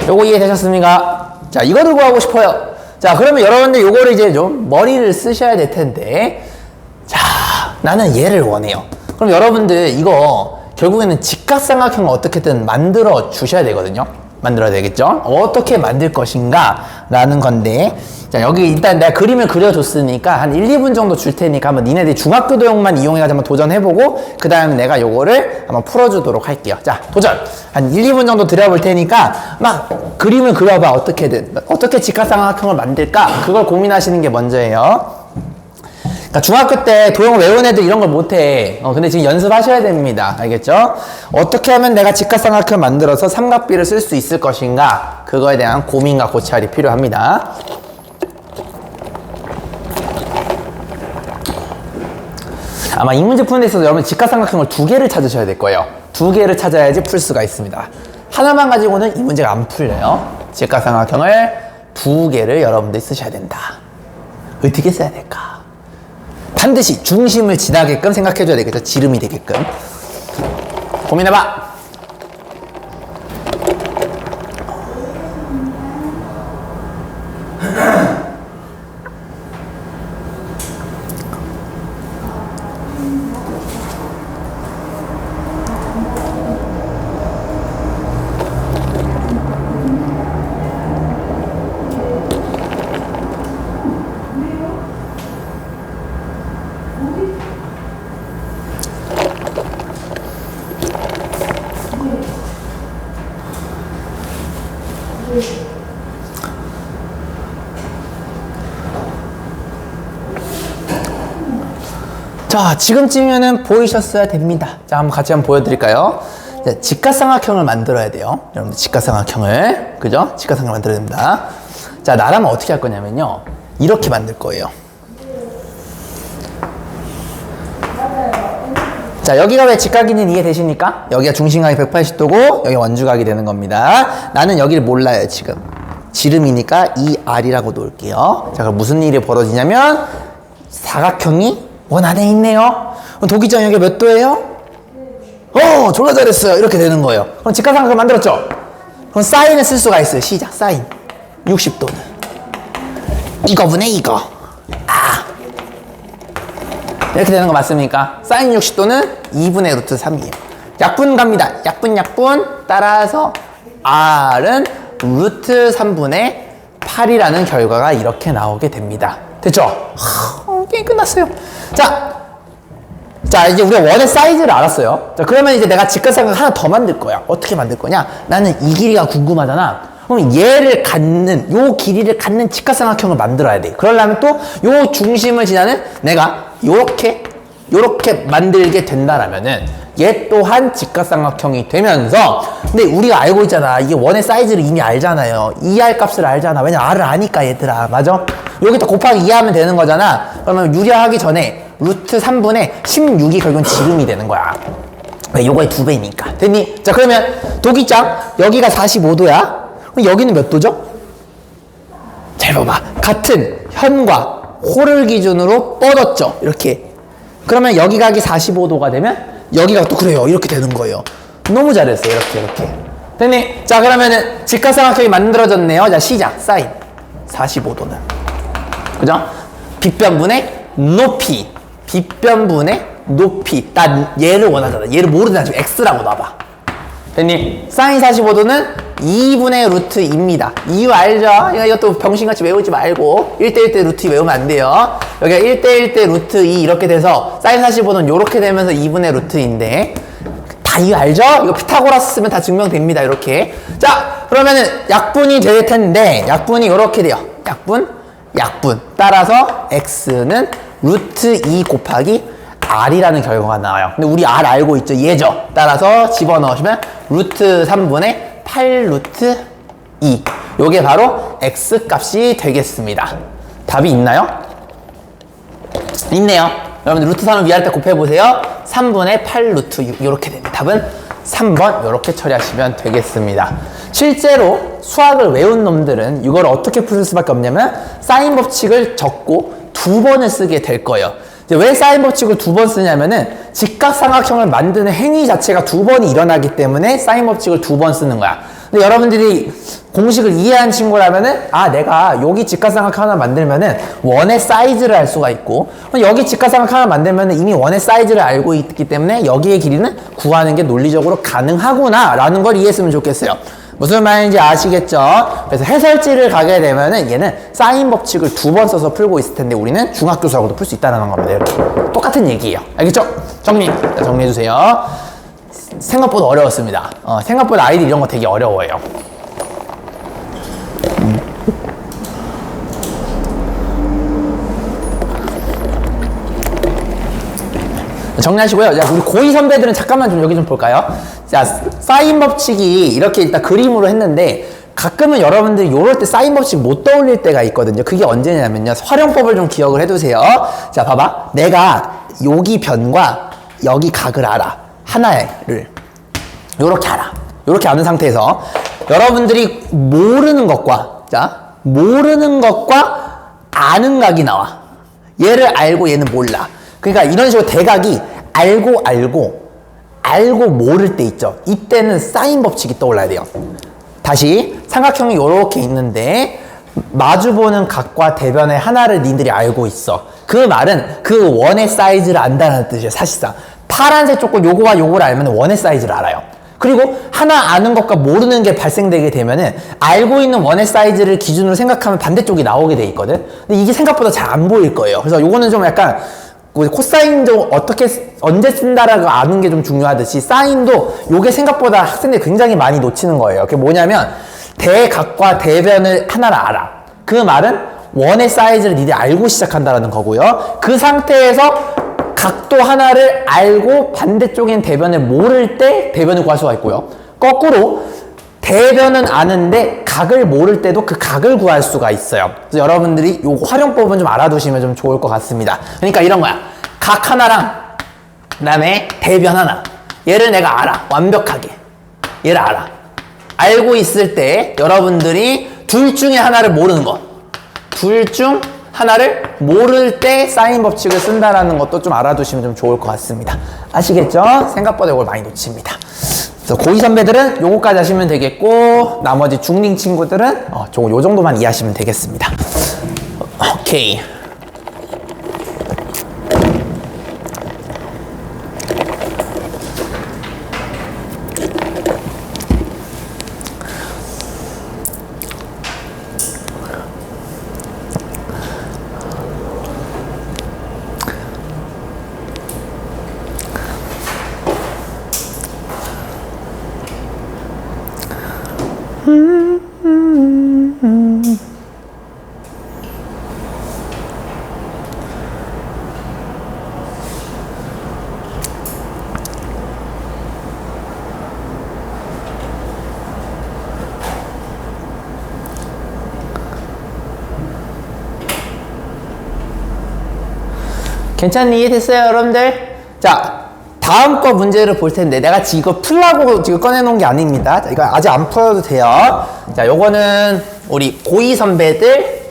요거 이해되셨습니까? 자, 이거를 구하고 싶어요. 자, 그러면 여러분들 요거를 이제 좀 머리를 쓰셔야 될 텐데. 자, 나는 얘를 원해요. 그럼 여러분들 이거 결국에는 직각삼각형을 어떻게든 만들어 주셔야 되거든요. 만들어야 되겠죠? 어떻게 만들 것인가? 라는 건데. 자, 여기 일단 내가 그림을 그려줬으니까 한 1, 2분 정도 줄 테니까 한번 니네들이 중학교도형만 이용해가지고 한번 도전해보고 그 다음에 내가 요거를 한번 풀어주도록 할게요. 자, 도전! 한 1, 2분 정도 드려볼 테니까 막 그림을 그려봐. 어떻게든. 어떻게 직각삼각형을 만들까? 그걸 고민하시는 게 먼저예요. 그러니까 중학교 때 도형 외운 애들 이런 걸 못해. 근데 지금 연습하셔야 됩니다. 알겠죠? 어떻게 하면 내가 직각삼각형을 만들어서 삼각비를 쓸 수 있을 것인가? 그거에 대한 고민과 고찰이 필요합니다. 아마 이 문제 푸는 데 있어서 여러분 직각삼각형을 두 개를 찾으셔야 될 거예요. 두 개를 찾아야지 풀 수가 있습니다. 하나만 가지고는 이 문제가 안 풀려요. 직각삼각형을 두 개를 여러분들이 쓰셔야 된다. 어떻게 써야 될까? 반드시 중심을 지나게끔 생각해줘야 되겠죠. 지름이 되게끔. 고민해봐. 자, 지금쯤이면은 보이셨어야 됩니다. 자, 같이 한번 보여드릴까요? 자, 직각삼각형을 만들어야 돼요. 여러분들 직각삼각형을, 그죠? 직각삼각형을 만들어야 됩니다. 자, 나라면 어떻게 할 거냐면요. 이렇게 만들 거예요. 자, 여기가 왜 직각인지는 이해되십니까? 여기가 중심각이 180도고 여기 원주각이 되는 겁니다. 나는 여기를 몰라요, 지금. 지름이니까 이 R이라고 놓을게요. 자, 그럼 무슨 일이 벌어지냐면 사각형이 원 안에 있네요. 그럼 도기장 여기 몇 도예요? 졸라 잘했어요. 이렇게 되는 거예요. 그럼 직각삼각형 만들었죠? 그럼 사인을 쓸 수가 있어요. 시작. 사인 60도는 이거분의 이거. 이렇게 되는 거 맞습니까? 사인 60도는 2분의 루트 3이에요. 약분 갑니다. 약분 따라서 R은 루트 3분의 8이라는 결과가 이렇게 나오게 됩니다. 됐죠? 게임 끝났어요. 자, 이제 우리가 원의 사이즈를 알았어요. 자, 그러면 이제 내가 직각삼각형 하나 더 만들 거야. 어떻게 만들 거냐? 나는 이 길이가 궁금하잖아. 그럼 얘를 갖는, 요 길이를 갖는 직각삼각형을 만들어야 돼. 그러려면 또 요 중심을 지나는 내가 요렇게 만들게 된다라면은 얘 또한 직각삼각형이 되면서, 근데 우리가 알고 있잖아. 이게 원의 사이즈를 이미 알잖아요. 2R 값을 알잖아. 왜냐면 R을 아니까 얘들아. 맞아? 여기다 곱하기 2 하면 되는 거잖아. 그러면 유리하기 전에 루트 3분의 16이 결국은 지름이 되는 거야. 왜? 요거의 2배니까. 됐니? 자, 그러면 도기장 여기가 45도야. 그럼 여기는 몇 도죠? 잘 봐봐. 같은 현과 호를 기준으로 뻗었죠. 이렇게. 그러면 여기 각이 45도가 되면 여기가 또 그래요. 이렇게 되는 거예요. 너무 잘했어요. 이렇게. 됐니? 자, 그러면은 직각삼각형이 만들어졌네요. 자, 시작. 사인 45도는. 그죠? 빗변분의 높이. 빗변분의 높이. 나 얘를 원하잖아. 얘를 모르잖아. 지금 x라고 놔봐. 됐니? 사인 45도는 2분의 루트 2입니다. 이유 알죠? 이것도 병신같이 외우지 말고 1대1 대 루트 2 외우면 안 돼요. 여기가 1대1 대 루트 2 이렇게 돼서 사인 45도는 이렇게 되면서 2분의 루트 2인데 다 이유 알죠? 이거 피타고라스 쓰면 다 증명됩니다. 이렇게. 자, 그러면은 약분이 될 텐데 약분이 이렇게 돼요. 약분. 따라서 x는 루트 2 곱하기 R이라는 결과가 나와요. 근데 우리 R 알고 있죠? 얘죠? 따라서 집어넣으시면 루트 3분의 8 루트 2. 요게 바로 x 값이 되겠습니다. 답이 있나요? 있네요. 여러분들 루트 3을 위할 때 곱해보세요. 3분의 8 루트 6 이렇게 됩니다. 답은 3번 이렇게 처리하시면 되겠습니다. 실제로 수학을 외운 놈들은 이걸 어떻게 풀 수밖에 없냐면 사인 법칙을 적고 2번을 쓰게 될 거예요. 왜 사인 법칙을 2번 쓰냐면은 직각삼각형을 만드는 행위 자체가 2번이 일어나기 때문에 사인 법칙을 2번 쓰는 거야. 근데 여러분들이 공식을 이해한 친구라면은 내가 여기 직각삼각형 하나 만들면은 원의 사이즈를 알 수가 있고 여기 직각삼각형 하나 만들면은 이미 원의 사이즈를 알고 있기 때문에 여기의 길이는 구하는 게 논리적으로 가능하구나 라는 걸 이해했으면 좋겠어요. 무슨 말인지 아시겠죠? 그래서 해설지를 가게 되면은 얘는 사인 법칙을 2번 써서 풀고 있을 텐데 우리는 중학교 수학으로도 풀 수 있다는 겁니다. 이렇게 똑같은 얘기예요. 알겠죠? 정리해주세요. 생각보다 어려웠습니다. 생각보다 아이들 이런 거 되게 어려워해요. 정리하시고요. 자, 우리 고2 선배들은 잠깐만 좀 여기 좀 볼까요? 자, 사인 법칙이 이렇게 일단 그림으로 했는데 가끔은 여러분들이 이럴 때 사인 법칙 못 떠올릴 때가 있거든요. 그게 언제냐면요. 활용법을 좀 기억을 해두세요. 자, 봐봐. 내가 여기 변과 여기 각을 알아. 하나를. 요렇게 알아. 요렇게 아는 상태에서 여러분들이 모르는 것과 자, 모르는 것과 아는 각이 나와. 얘를 알고 얘는 몰라. 그러니까 이런 식으로 대각이 알고 모를 때 있죠. 이때는 사인 법칙이 떠올라야 돼요. 다시 삼각형이 이렇게 있는데 마주보는 각과 대변의 하나를 니들이 알고 있어. 그 말은 그 원의 사이즈를 안다는 뜻이에요. 사실상 파란색 조건 요거와 요거를 알면 원의 사이즈를 알아요. 그리고 하나 아는 것과 모르는 게 발생되게 되면은 알고 있는 원의 사이즈를 기준으로 생각하면 반대쪽이 나오게 돼 있거든. 근데 이게 생각보다 잘 안 보일 거예요. 그래서 요거는 좀 약간 코사인도 어떻게 언제 쓴다라고 아는 게 좀 중요하듯이 사인도 요게 생각보다 학생들이 굉장히 많이 놓치는 거예요. 그게 뭐냐면 대각과 대변을 하나를 알아. 그 말은 원의 사이즈를 니들이 알고 시작한다는 거고요. 그 상태에서 각도 하나를 알고 반대쪽인 대변을 모를 때 대변을 구할 수가 있고요. 거꾸로 대변은 아는데 각을 모를 때도 그 각을 구할 수가 있어요. 그래서 여러분들이 요 활용법은 좀 알아두시면 좀 좋을 것 같습니다. 그러니까 이런 거야. 각 하나랑 그 다음에 대변 하나. 얘를 내가 알아. 완벽하게. 얘를 알아. 알고 있을 때 여러분들이 둘 중에 하나를 모르는 것. 둘 중 하나를 모를 때 사인 법칙을 쓴다라는 것도 좀 알아두시면 좀 좋을 것 같습니다. 아시겠죠? 생각보다 이걸 많이 놓칩니다. 그래서 고2 선배들은 요거까지 하시면 되겠고 나머지 중2 친구들은 요 정도만 이해하시면 되겠습니다. 오케이. 괜찮니? 이해됐어요, 여러분들? 자, 다음 거 문제를 볼 텐데, 내가 지금 이거 풀라고 지금 꺼내놓은 게 아닙니다. 자, 이거 아직 안 풀어도 돼요. 자, 요거는 우리 고2 선배들,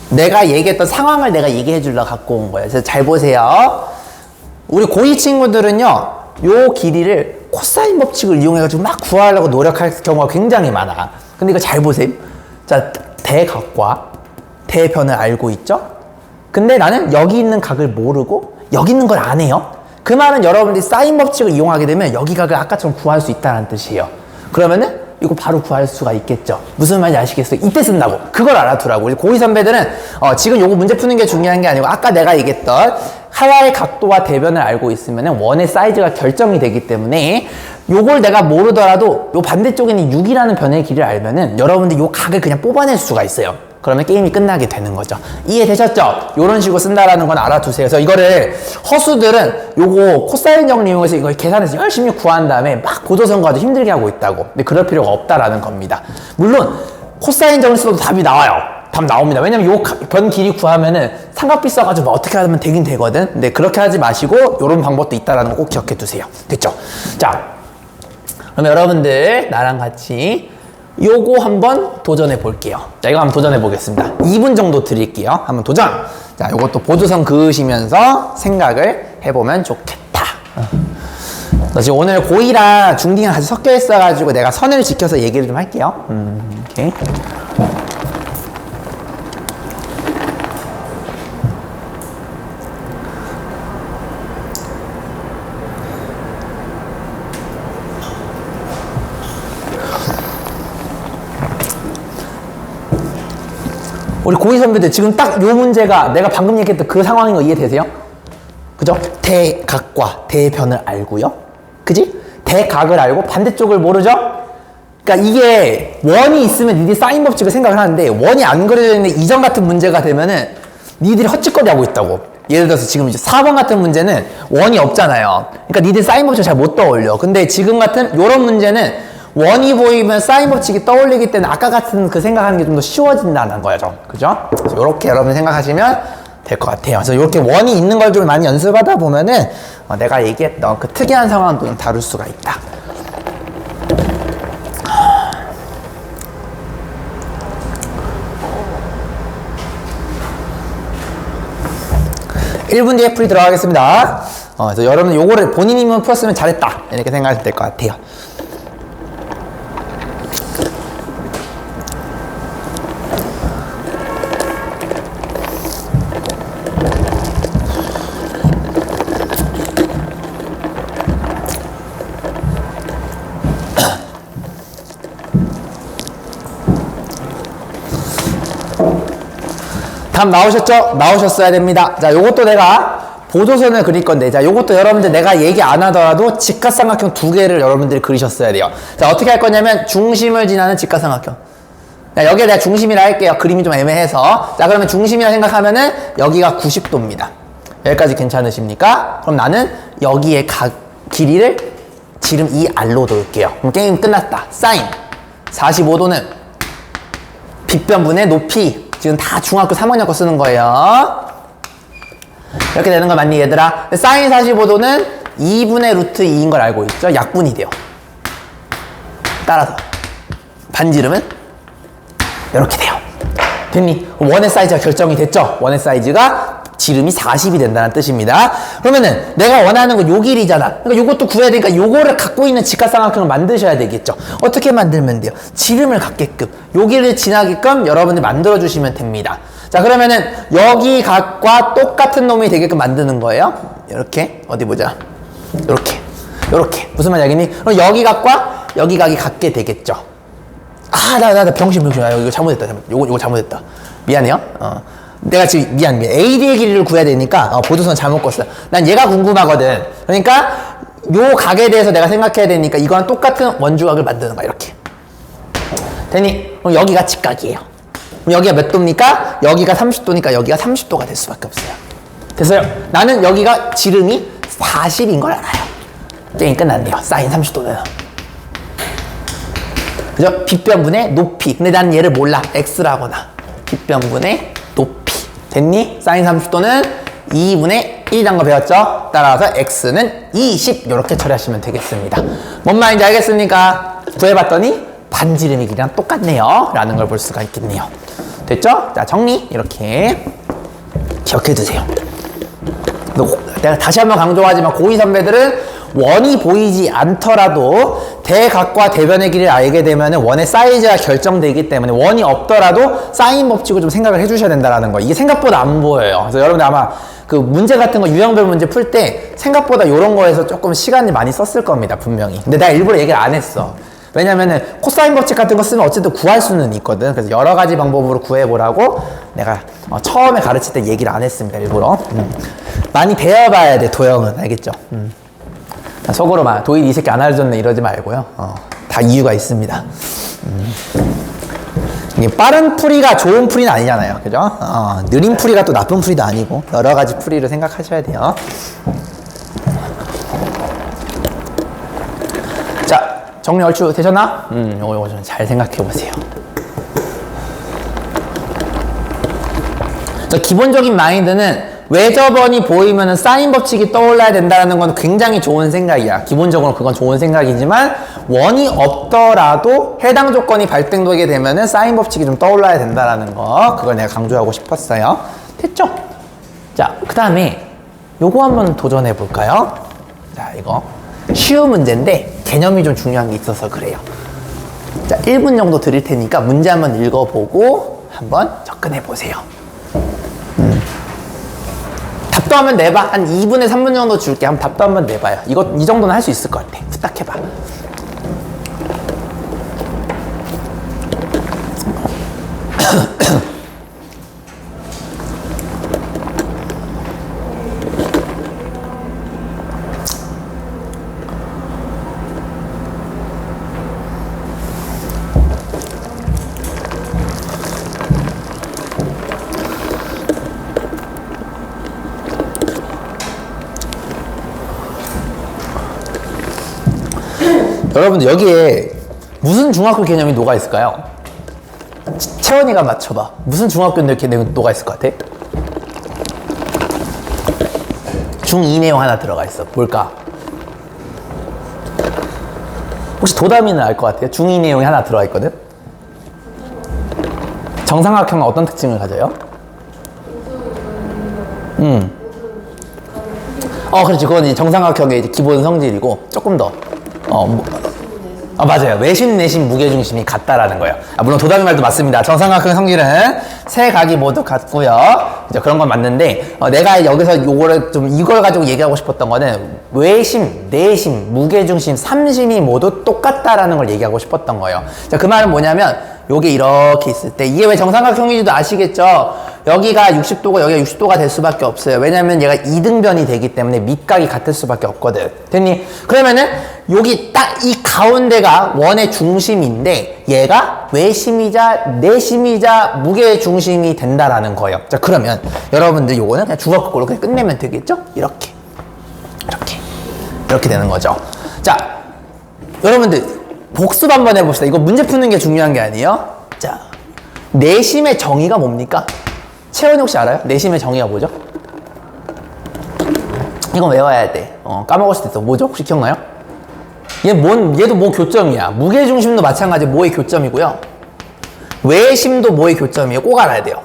내가 얘기했던 상황을 내가 얘기해 주려고 갖고 온 거예요. 그래서 잘 보세요. 우리 고2 친구들은요, 요 길이를 코사인 법칙을 이용해가지고 막 구하려고 노력할 경우가 굉장히 많아. 근데 이거 잘 보세요. 자, 대각과 대변을 알고 있죠? 근데 나는 여기 있는 각을 모르고 여기 있는 걸 안 해요. 그 말은 여러분들이 사인 법칙을 이용하게 되면 여기 각을 아까처럼 구할 수 있다는 뜻이에요. 그러면은 이거 바로 구할 수가 있겠죠. 무슨 말인지 아시겠어요? 이때 쓴다고. 그걸 알아두라고. 우리 고2 선배들은 지금 요거 문제 푸는 게 중요한 게 아니고 아까 내가 얘기했던 하나의 각도와 대변을 알고 있으면 원의 사이즈가 결정이 되기 때문에 요걸 내가 모르더라도 요 반대쪽에 있는 6이라는 변의 길이를 알면은 여러분들이 요 각을 그냥 뽑아낼 수가 있어요. 그러면 게임이 끝나게 되는 거죠. 이해되셨죠? 요런 식으로 쓴다라는 건 알아두세요. 그래서 이거를 허수들은 요거 코사인 정리 이용해서 이걸 계산해서 열심히 구한 다음에 막 고도선 가지고 힘들게 하고 있다고. 근데 그럴 필요가 없다라는 겁니다. 물론 코사인 정리 써도 답이 나와요. 답 나옵니다. 왜냐면 요 변 길이 구하면은 삼각비 써가지고 뭐 어떻게 하면 되긴 되거든. 근데 그렇게 하지 마시고 요런 방법도 있다라는 거 꼭 기억해 두세요. 됐죠? 자, 그럼 여러분들 나랑 같이 요거 한번 도전해 볼게요. 자, 이거 한번 도전해 보겠습니다. 2분 정도 드릴게요. 한번 도전! 자, 요것도 보조선 그으시면서 생각을 해보면 좋겠다. 지금 오늘 고2랑 중2랑 같이 섞여 있어가지고 내가 선을 지켜서 얘기를 좀 할게요. 오케이. 우리 고2 선배들 지금 딱 요 문제가 내가 방금 얘기했던 그 상황인 거 이해되세요? 그죠? 대각과 대변을 알고요. 그지? 대각을 알고 반대쪽을 모르죠? 그러니까 이게 원이 있으면 니들이 사인 법칙을 생각을 하는데 원이 안 그려져 있는 이전 같은 문제가 되면은 니들이 헛짓거리 하고 있다고. 예를 들어서 지금 이제 4번 같은 문제는 원이 없잖아요. 그러니까 니들 사인 법칙을 잘 못 떠올려. 근데 지금 같은 요런 문제는 원이 보이면 사인 법칙이 떠올리기 때문에 아까 같은 그 생각하는 게 좀 더 쉬워진다는 거죠. 그죠? 그래서 요렇게 여러분 생각하시면 될 것 같아요. 그래서 이렇게 원이 있는 걸 좀 많이 연습하다 보면은 내가 얘기했던 그 특이한 상황도 좀 다룰 수가 있다. 1분 뒤에 풀이 들어가겠습니다. 그래서 여러분 요거를 본인이면 풀었으면 잘했다 이렇게 생각하시면 될 것 같아요. 답 나오셨죠? 나오셨어야 됩니다. 자, 요것도 내가 보조선을 그릴 건데, 자, 요것도 여러분들 내가 얘기 안 하더라도 직각삼각형 두 개를 여러분들이 그리셨어야 돼요. 자, 어떻게 할 거냐면 중심을 지나는 직각삼각형. 자, 여기에 내가 중심이라 할게요. 그림이 좀 애매해서. 자, 그러면 중심이라 생각하면은 여기가 90도입니다. 여기까지 괜찮으십니까? 그럼 나는 여기에 길이를 지름 2R로 놓을게요. 그럼 게임 끝났다. 사인 45도는 빗변분의 높이. 지금 다 중학교 3학년 거 쓰는 거예요. 이렇게 되는 거 맞니 얘들아? 사인 45도는 2분의 루트 2인 걸 알고 있죠? 약분이 돼요. 따라서 반지름은 이렇게 돼요. 됐니? 원의 사이즈가 결정이 됐죠? 원의 사이즈가 지름이 40이 된다는 뜻입니다. 그러면은 내가 원하는 건 요 길이잖아. 그러니까 요것도 구해야 되니까 요거를 갖고 있는 직각삼각형을 만드셔야 되겠죠. 어떻게 만들면 돼요? 지름을 갖게끔 요 길을 지나게끔 여러분들 만들어 주시면 됩니다. 자, 그러면은 여기 각과 똑같은 놈이 되게끔 만드는 거예요. 이렇게 어디 보자. 요렇게 무슨 말이야겠니? 그럼 여기 각과 여기 각이 같게 되겠죠. 나 병신. 이거 잘못했다. 요거 잘못했다. 미안해요. 내가 지금 미안. AD의 길이를 구해야 되니까 보조선 잘못 껐어. 난 얘가 궁금하거든. 그러니까 요 각에 대해서 내가 생각해야 되니까 이거랑 똑같은 원주각을 만드는 거야. 이렇게. 됐니? 그럼 여기가 직각이에요. 그럼 여기가 몇 도입니까? 여기가 30도니까 여기가 30도가 될 수밖에 없어요. 됐어요? 나는 여기가 지름이 40인 걸 알아요. 게임 끝났네요. 사인 30도는. 그죠? 빗변분의 높이. 근데 난 얘를 몰라. x라거나. 빗변분의 높이. 됐니? 사인 30도는 2분의 1이란 거 배웠죠? 따라서 x는 20 이렇게 처리하시면 되겠습니다. 뭔 말인지 알겠습니까? 구해봤더니 반지름의 길이랑 똑같네요 라는 걸 볼 수가 있겠네요. 됐죠? 자, 정리 이렇게 기억해두세요. 내가 다시 한번 강조하지만 고2 선배들은 원이 보이지 않더라도 대각과 대변의 길이를 알게 되면 원의 사이즈가 결정되기 때문에 원이 없더라도 사인 법칙을 좀 생각을 해주셔야 된다는 거. 이게 생각보다 안 보여요. 그래서 여러분들 아마 그 문제 같은 거 유형별 문제 풀 때 생각보다 이런 거에서 조금 시간이 많이 썼을 겁니다. 분명히. 근데 내가 일부러 얘기를 안 했어. 왜냐면은 코사인 법칙 같은 거 쓰면 어쨌든 구할 수는 있거든. 그래서 여러 가지 방법으로 구해보라고 내가 처음에 가르칠 때 얘기를 안 했습니다. 일부러. 많이 배워봐야 돼, 도형은. 알겠죠? 속으로 막 도일 이 새끼 안 알려줬네 이러지 말고요. 다 이유가 있습니다. 이게 빠른 풀이가 좋은 풀이는 아니잖아요. 그죠? 느린 풀이가 또 나쁜 풀이도 아니고 여러 가지 풀이를 생각하셔야 돼요. 자, 정리 얼추 되셨나? 요거 좀 잘 생각해 보세요. 자, 기본적인 마인드는 외접원이 보이면은 사인 법칙이 떠올라야 된다는 건 굉장히 좋은 생각이야. 기본적으로 그건 좋은 생각이지만 원이 없더라도 해당 조건이 발생되게 되면은 사인 법칙이 좀 떠올라야 된다는 거, 그걸 내가 강조하고 싶었어요. 됐죠? 자, 그 다음에 요거 한번 도전해 볼까요? 자, 이거 쉬운 문제인데 개념이 좀 중요한 게 있어서 그래요. 자, 1분 정도 드릴 테니까 문제 한번 읽어보고 한번 접근해 보세요. 답도 한번 내봐. 한 2분에 3분 정도 줄게. 한번 답도 한번 내봐요. 이 정도는 할 수 있을 것 같아. 후딱 해봐. 여러분들 여기에 무슨 중학교 개념이 녹아 있을까요? 채원이가 맞춰봐. 무슨 중학교인데 이렇게 녹아 있을 것 같아? 중2 내용 하나 들어가 있어. 뭘까? 혹시 도담이는 알 것 같아요? 중2 내용이 하나 들어가 있거든? 정삼각형은 어떤 특징을 가져요? 그렇지. 그건 이제 정삼각형의 이제 기본 성질이고, 조금 더, 맞아요. 외심, 내심, 무게중심이 같다라는 거예요. 물론 도담이 말도 맞습니다. 정삼각형 성질은 세 각이 모두 같고요. 이제 그런 건 맞는데, 내가 여기서 이걸 가지고 얘기하고 싶었던 거는 외심, 내심, 무게중심, 삼심이 모두 똑같다라는 걸 얘기하고 싶었던 거예요. 자, 그 말은 뭐냐면, 요게 이렇게 있을 때, 이게 왜 정삼각형인지도 아시겠죠? 여기가 60도고 여기가 60도가 될 수밖에 없어요. 왜냐면 얘가 이등변이 되기 때문에 밑각이 같을 수밖에 없거든. 됐니? 그러면은 여기 딱 이 가운데가 원의 중심인데 얘가 외심이자 내심이자 무게중심이 된다라는 거예요. 자, 그러면 여러분들 요거는 그냥 주먹구로 그냥 끝내면 되겠죠? 이렇게 되는 거죠. 자, 여러분들 복습 한번 해봅시다. 이거 문제 푸는 게 중요한 게 아니에요. 자, 내심의 정의가 뭡니까? 채원이 혹시 알아요? 내심의 정의가 뭐죠? 이건 외워야 돼. 까먹을 수도 있어. 뭐죠? 혹시 기억나요? 얘도 뭐 교점이야. 무게중심도 마찬가지 뭐의 교점이고요. 외심도 뭐의 교점이에요. 꼭 알아야 돼요.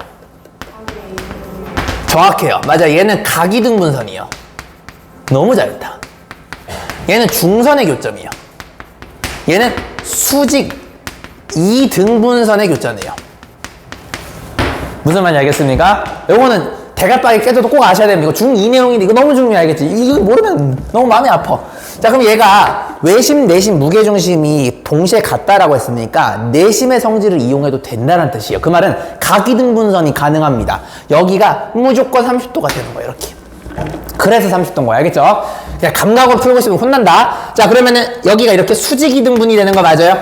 정확해요. 맞아. 얘는 각이등분선이에요. 너무 잘했다. 얘는 중선의 교점이에요. 얘는 수직 이등분선의 교점이에요. 무슨 말인지 알겠습니까? 요거는 대각박이 깨져도 꼭 아셔야 됩니다. 이거 중2 내용인데 이거 너무 중요해. 알겠지? 이거 모르면 너무 마음이 아파. 자, 그럼 얘가 외심, 내심, 무게중심이 동시에 같다라고 했으니까 내심의 성질을 이용해도 된다는 뜻이에요. 그 말은 각이등분선이 가능합니다. 여기가 무조건 30도가 되는 거예요. 이렇게. 그래서 30도인 거야. 알겠죠? 그냥 감각으로 풀고 있으면 혼난다. 자, 그러면은 여기가 이렇게 수직이등분이 되는 거 맞아요?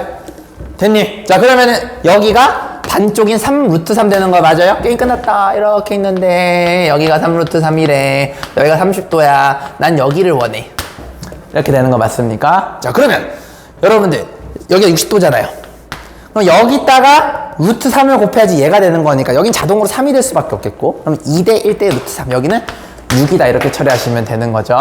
됐니? 자, 그러면은 여기가 반쪽인 3루트 3 되는 거 맞아요? 게임 끝났다. 이렇게 있는데 여기가 3루트 3이래. 여기가 30도야. 난 여기를 원해. 이렇게 되는 거 맞습니까? 자, 그러면 여러분들 여기가 60도잖아요. 그럼 여기다가 루트 3을 곱해야지 얘가 되는 거니까 여긴 자동으로 3이 될 수밖에 없겠고, 그럼 2대 1대 루트 3, 여기는 6이다. 이렇게 처리하시면 되는 거죠.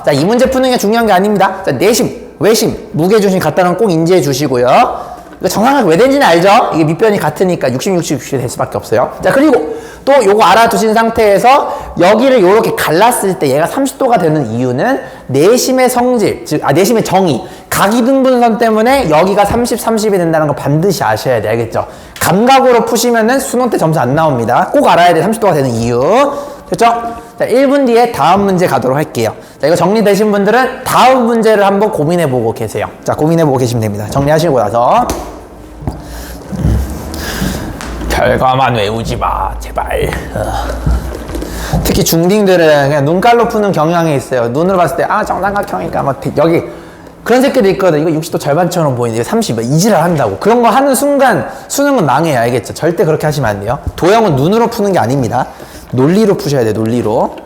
자, 이 문제 푸는 게 중요한 게 아닙니다. 자, 내심, 외심, 무게중심 같다는 건 꼭 인지해 주시고요. 이거 정확하게 왜 된지는 알죠? 이게 밑변이 같으니까 60, 60, 60 될 수밖에 없어요. 자, 그리고 또 요거 알아두신 상태에서 여기를 요렇게 갈랐을 때 얘가 30도가 되는 이유는 내심의 성질, 즉, 내심의 정의, 각이등분선 때문에 여기가 30, 30이 된다는 거 반드시 아셔야 돼. 알겠죠? 감각으로 푸시면은 수능 때 점수 안 나옵니다. 꼭 알아야 돼. 30도가 되는 이유. 됐죠? 자, 1분 뒤에 다음 문제 가도록 할게요. 자, 이거 정리되신 분들은 다음 문제를 한번 고민해보고 계세요. 자, 고민해보고 계시면 됩니다. 정리하시고 나서. 결과만 외우지 마, 제발. 특히 중딩들은 그냥 눈깔로 푸는 경향이 있어요. 눈으로 봤을 때, 정삼각형이니까, 여기, 그런 새끼들 있거든. 이거 60도 절반처럼 보이는데, 30, 이지랄 한다고. 그런 거 하는 순간, 수능은 망해요. 알겠죠? 절대 그렇게 하시면 안 돼요. 도형은 눈으로 푸는 게 아닙니다. 논리로 푸셔야 돼요, 논리로.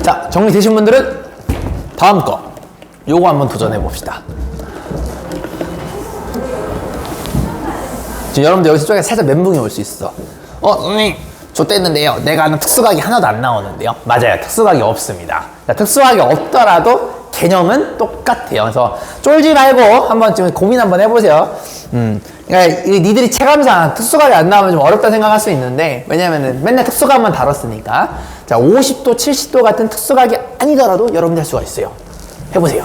자, 정리되신 분들은 다음 거 요거 한번 도전해 봅시다. 지금 여러분들 여기서 쪽에 살짝 멘붕이 올 수 있어. 선생님 좆됐는데요, 내가 아는 특수각이 하나도 안 나오는데요. 맞아요, 특수각이 없습니다. 자, 특수각이 없더라도 개념은 똑같아요. 그래서 쫄지 말고 한번 지금 고민 한번 해보세요. 그러니까 니들이 체감상 특수각이 안 나오면 좀 어렵다 생각할 수 있는데, 왜냐면은 맨날 특수각만 다뤘으니까. 자, 50도, 70도 같은 특수각이 아니더라도 여러분들 할 수가 있어요. 해보세요.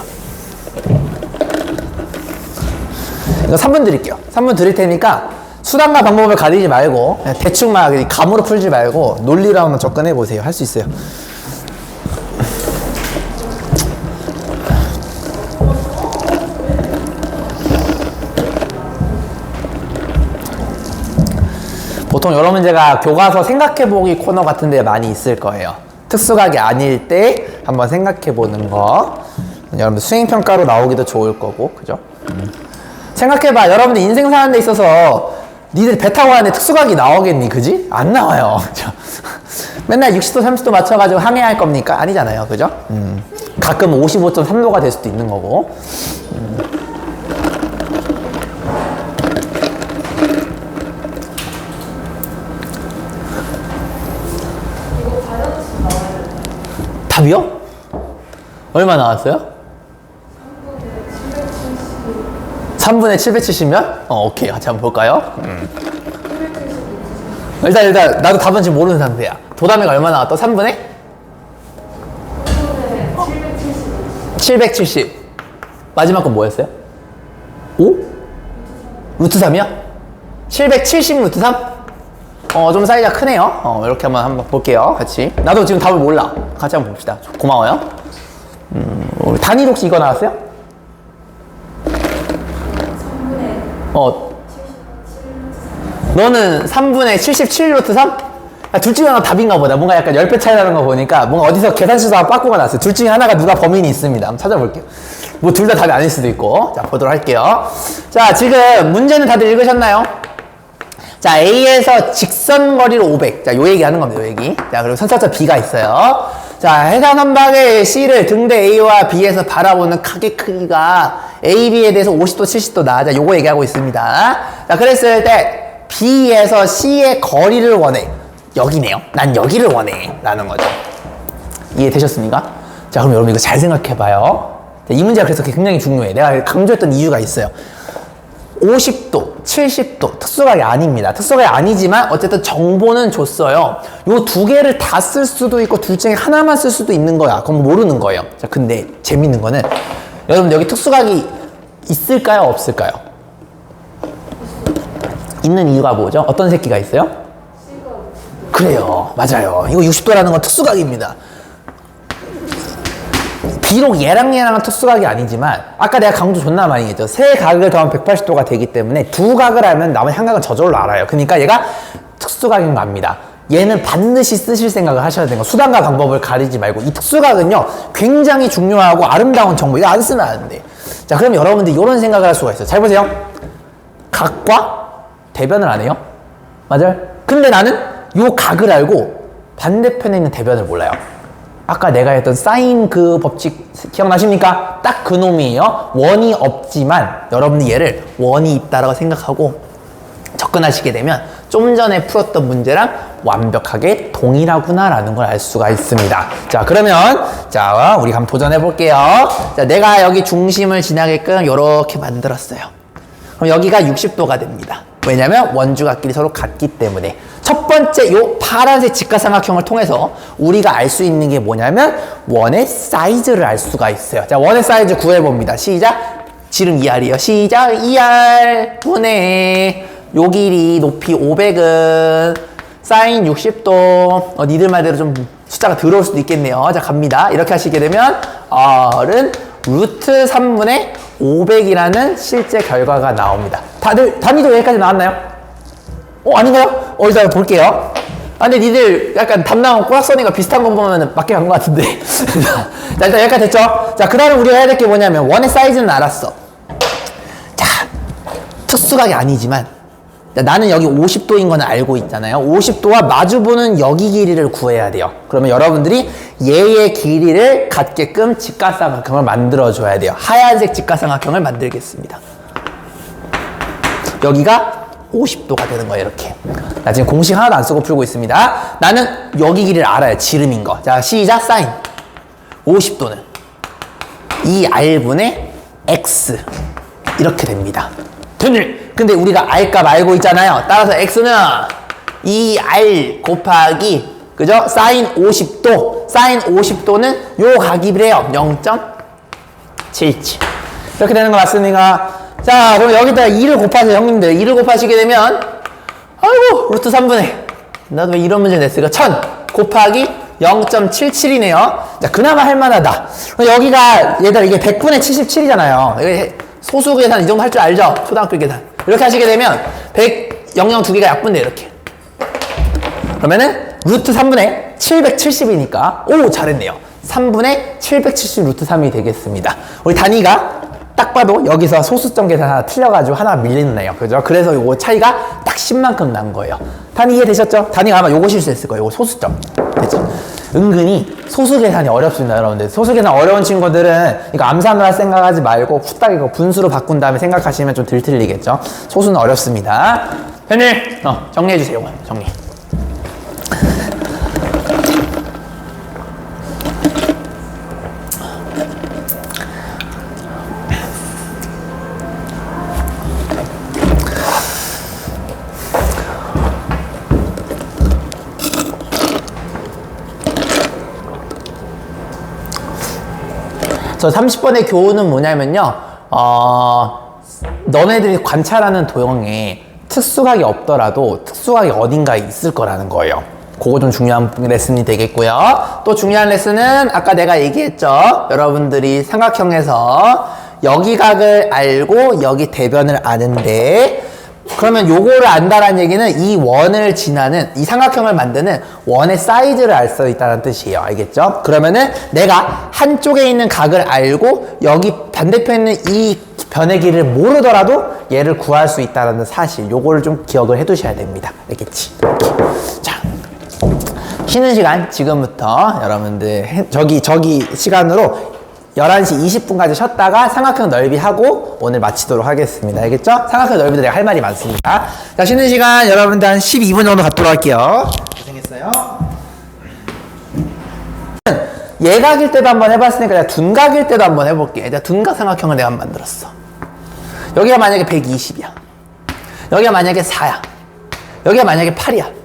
이거 3분 드릴게요. 3분 드릴 테니까 수단과 방법을 가리지 말고 그냥 대충 막 감으로 풀지 말고 논리로 한번 접근해 보세요. 할 수 있어요. 보통 여러 문제가 교과서 생각해보기 코너 같은 데 많이 있을 거예요. 특수각이 아닐 때 한번 생각해보는 거. 여러분들 수행평가로 나오기도 좋을 거고, 그죠? 생각해봐. 여러분들 인생 사는 데 있어서 니들 배 타고 가는데 특수각이 나오겠니? 그지? 안 나와요. 그죠? 맨날 60도, 30도 맞춰가지고 항해할 겁니까? 아니잖아요. 그죠? 가끔 55.3도가 될 수도 있는 거고. 답이요? 얼마 나왔어요? 3분의 770면? 오케이. 같이 한번 볼까요? 일단 나도 답은 지금 모르는 상태야. 도담이가 얼마 나왔다? 3분의? 770. 마지막 건 뭐였어요? 5? 루트 3이요? 770 루트 3? 좀 사이즈가 크네요. 이렇게 한번 볼게요. 같이. 나도 지금 답을 몰라. 같이 한번 봅시다. 고마워요. 우리 단위도 혹시 이거 나왔어요? 3분의 너는 3분의 77 루트 3? 둘 중에 하나 답인가 보다. 뭔가 약간 10배 차이 나는 거 보니까 뭔가 어디서 계산수가 빠꾸가 났어요. 둘 중에 하나가 누가 범인이 있습니다. 한번 찾아볼게요. 뭐 둘 다 답이 아닐 수도 있고. 자, 보도록 할게요. 자, 지금 문제는 다들 읽으셨나요? 자, A에서 직선 거리를 500. 자, 요 얘기 하는 겁니다. 요 얘기. 자, 그리고 선착점 B가 있어요. 자, 해당 선박의 C를 등대 A와 B에서 바라보는 각의 크기가 A, B에 대해서 50도, 70도다. 자, 요거 얘기하고 있습니다. 자, 그랬을 때 B에서 C의 거리를 원해. 여기네요. 난 여기를 원해. 라는 거죠. 이해되셨습니까? 자, 그럼 여러분 이거 잘 생각해봐요. 자, 이 문제가 그래서 굉장히 중요해. 내가 강조했던 이유가 있어요. 50도, 70도 특수각이 아닙니다. 특수각이 아니지만 어쨌든 정보는 줬어요. 요 두 개를 다 쓸 수도 있고 둘 중에 하나만 쓸 수도 있는 거야. 그럼 모르는 거예요. 자, 근데 재밌는 거는 여러분 여기 특수각이 있을까요? 없을까요? 있는 이유가 뭐죠? 어떤 새끼가 있어요? 그래요. 맞아요. 이거 60도라는 건 특수각입니다. 비록 얘랑은 특수각이 아니지만 아까 내가 강조 존나 많이 했죠. 세 각을 더하면 180도가 되기 때문에 두 각을 알면 남은 한 각은 저절로 알아요. 그러니까 얘가 특수각인 거 압니다. 얘는 반드시 쓰실 생각을 하셔야 되는 거. 수단과 방법을 가리지 말고 이 특수각은요 굉장히 중요하고 아름다운 정보. 이거 안 쓰면 안 돼. 자, 그럼 여러분들 이런 생각을 할 수가 있어요. 잘 보세요. 각과 대변을 안 해요. 맞아요? 근데 나는 요 각을 알고 반대편에 있는 대변을 몰라요. 아까 내가 했던 사인 그 법칙 기억나십니까? 딱 그 놈이에요. 원이 없지만 여러분이 얘를 원이 있다라고 생각하고 접근하시게 되면 좀 전에 풀었던 문제랑 완벽하게 동일하구나라는 걸 알 수가 있습니다. 자, 그러면 자, 우리 한번 도전해 볼게요. 자, 내가 여기 중심을 지나게끔 이렇게 만들었어요. 그럼 여기가 60도가 됩니다. 왜냐면 원주각끼리 서로 같기 때문에. 첫 번째 요 파란색 직각삼각형을 통해서 우리가 알 수 있는 게 뭐냐면 원의 사이즈를 알 수가 있어요. 자, 원의 사이즈 구해봅니다. 시작. 지름 2R이에요. 시작. 2R 분의 요 길이 높이 500은 사인 60도. 니들 말대로 좀 숫자가 들어올 수도 있겠네요. 자, 갑니다. 이렇게 하시게 되면 R은 루트 3분의 500이라는 실제 결과가 나옵니다. 다들 단위도 여기까지 나왔나요? 아닌가요? 일단 볼게요. 근데 니들 약간 담당 꼬락서니가 비슷한 거 보면 맞게 간 것 같은데. 자, 일단 여기까지 됐죠? 자, 그 다음 우리가 해야 될 게 뭐냐면 원의 사이즈는 알았어. 자, 특수각이 아니지만 자, 나는 여기 50도인 거는 알고 있잖아요. 50도와 마주보는 여기 길이를 구해야 돼요. 그러면 여러분들이 얘의 길이를 갖게끔 직각삼각형을 만들어줘야 돼요. 하얀색 직각삼각형을 만들겠습니다. 여기가 50도가 되는 거예요. 이렇게. 나 지금 공식 하나도 안 쓰고 풀고 있습니다. 나는 여기 길이를 알아요. 지름인 거. 자, 시작. 사인 50도는 2R분의 X 이렇게 됩니다. 근데 우리가 R값 알고 있잖아요. 따라서 X는 2R 곱하기 그죠? 사인 50도. 사인 50도는 요 각이래요. 0.77 이렇게 되는 거 맞습니까? 자, 그럼 여기다가 2를 곱하세요, 형님들. 2를 곱하시게 되면 아이고 루트 3분의 나도 왜 이런 문제 냈을까? 1000 곱하기 0.77이네요. 자, 그나마 할만하다. 여기가 얘들아 이게 100분의 77이잖아요. 소수 계산 이 정도 할 줄 알죠? 초등학교 계산. 이렇게 하시게 되면 100, 00 두 개가 약분돼 이렇게. 그러면은 루트 3분의 770이니까 오 잘했네요. 3분의 770 루트 3이 되겠습니다. 우리 단위가 딱 봐도 여기서 소수점 계산 하나 틀려가지고 하나 밀리는 애요. 그죠? 그래서 요거 차이가 딱 10만큼 난 거예요. 단위 이해되셨죠? 단위가 아마 요거 실수했을 거예요. 요거 소수점. 됐죠? 은근히 소수 계산이 어렵습니다, 여러분들. 소수 계산 어려운 친구들은 이거 암산을 할 생각하지 말고 후딱 이거 분수로 바꾼 다음에 생각하시면 좀 덜 틀리겠죠? 소수는 어렵습니다. 편일 정리해주세요. 정리. 저 30번의 교훈은 뭐냐면요. 너네들이 관찰하는 도형에 특수각이 없더라도 특수각이 어딘가에 있을 거라는 거예요. 그거 좀 중요한 레슨이 되겠고요. 또 중요한 레슨은 아까 내가 얘기했죠. 여러분들이 삼각형에서 여기 각을 알고 여기 대변을 아는데, 그러면 요거를 안다라는 얘기는 이 원을 지나는, 이 삼각형을 만드는 원의 사이즈를 알 수 있다는 뜻이에요. 알겠죠? 그러면은 내가 한쪽에 있는 각을 알고 여기 반대편에 있는 이 변의 길이를 모르더라도 얘를 구할 수 있다는 사실, 요거를 좀 기억을 해 두셔야 됩니다. 알겠지? 자, 쉬는 시간 지금부터 여러분들 저기 시간으로 11시 20분까지 쉬었다가 삼각형 넓이 하고 오늘 마치도록 하겠습니다. 알겠죠? 삼각형 넓이도 내가 할 말이 많습니다. 자, 쉬는 시간 여러분들 한 12분 정도 갖도록 할게요. 고생했어요. 예각일 때도 한번 해봤으니까 내가 둔각일 때도 한번 해볼게. 내가 둔각 삼각형을 내가 한번 만들었어. 여기가 만약에 120이야. 여기가 만약에 4야. 여기가 만약에 8이야.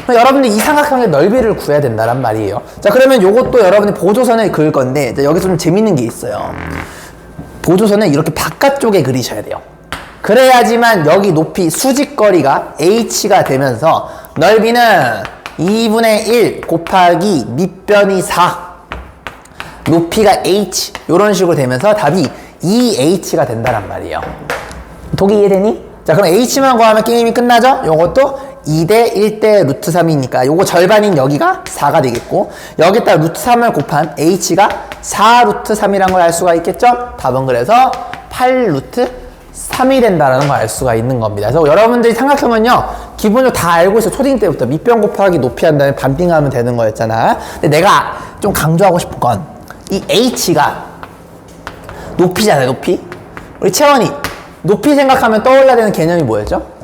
여러분들 이 삼각형의 넓이를 구해야 된다란 말이에요. 자, 그러면 요것도 여러분이 보조선을 그을 건데, 여기서 좀 재밌는 게 있어요. 보조선을 이렇게 바깥쪽에 그리셔야 돼요. 그래야지만 여기 높이 수직거리가 h가 되면서 넓이는 2분의 1 곱하기 밑변이 4, 높이가 h, 요런 식으로 되면서 답이 2h가 된다란 말이에요. 독이 이해되니? 자, 그럼 h만 구하면 게임이 끝나죠? 요것도 2대 1대 루트 3이니까 요거 절반인 여기가 4가 되겠고, 여기다 루트 3을 곱한 h가 4 루트 3이라는 걸 알 수가 있겠죠? 답은 그래서 8 루트 3이 된다는 걸 알 수가 있는 겁니다. 그래서 여러분들이 삼각형은요, 기본적으로 다 알고 있어. 초딩 때부터 밑변 곱하기 높이 한 다음에 반빙하면 되는 거였잖아. 근데 내가 좀 강조하고 싶은 건 이 h가 높이잖아요. 높이. 우리 채원이 높이 생각하면 떠올라야 되는 개념이 뭐였죠?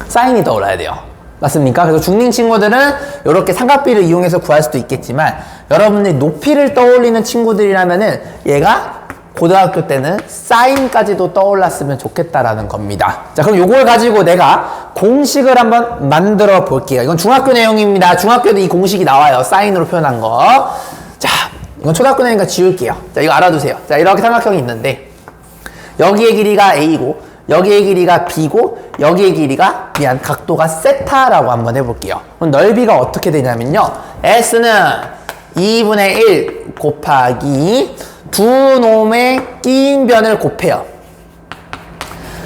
사인이 떠올라야 돼요. 맞습니까? 그래서 중딩 친구들은 이렇게 삼각비를 이용해서 구할 수도 있겠지만, 여러분들이 높이를 떠올리는 친구들이라면은 얘가 고등학교 때는 사인까지도 떠올랐으면 좋겠다라는 겁니다. 자, 그럼 요걸 가지고 내가 공식을 한번 만들어 볼게요. 이건 중학교 내용입니다. 중학교도 이 공식이 나와요. 사인으로 표현한 거. 자, 이건 초등학교 내용이니까 지울게요. 자, 이거 알아두세요. 자, 이렇게 삼각형이 있는데 여기의 길이가 a고 여기의 길이가 b고 여기의 길이가 각도가 세타라고 한번 해볼게요. 그럼 넓이가 어떻게 되냐면요, s는 2분의 1 곱하기 두 놈의 끼인 변을 곱해요.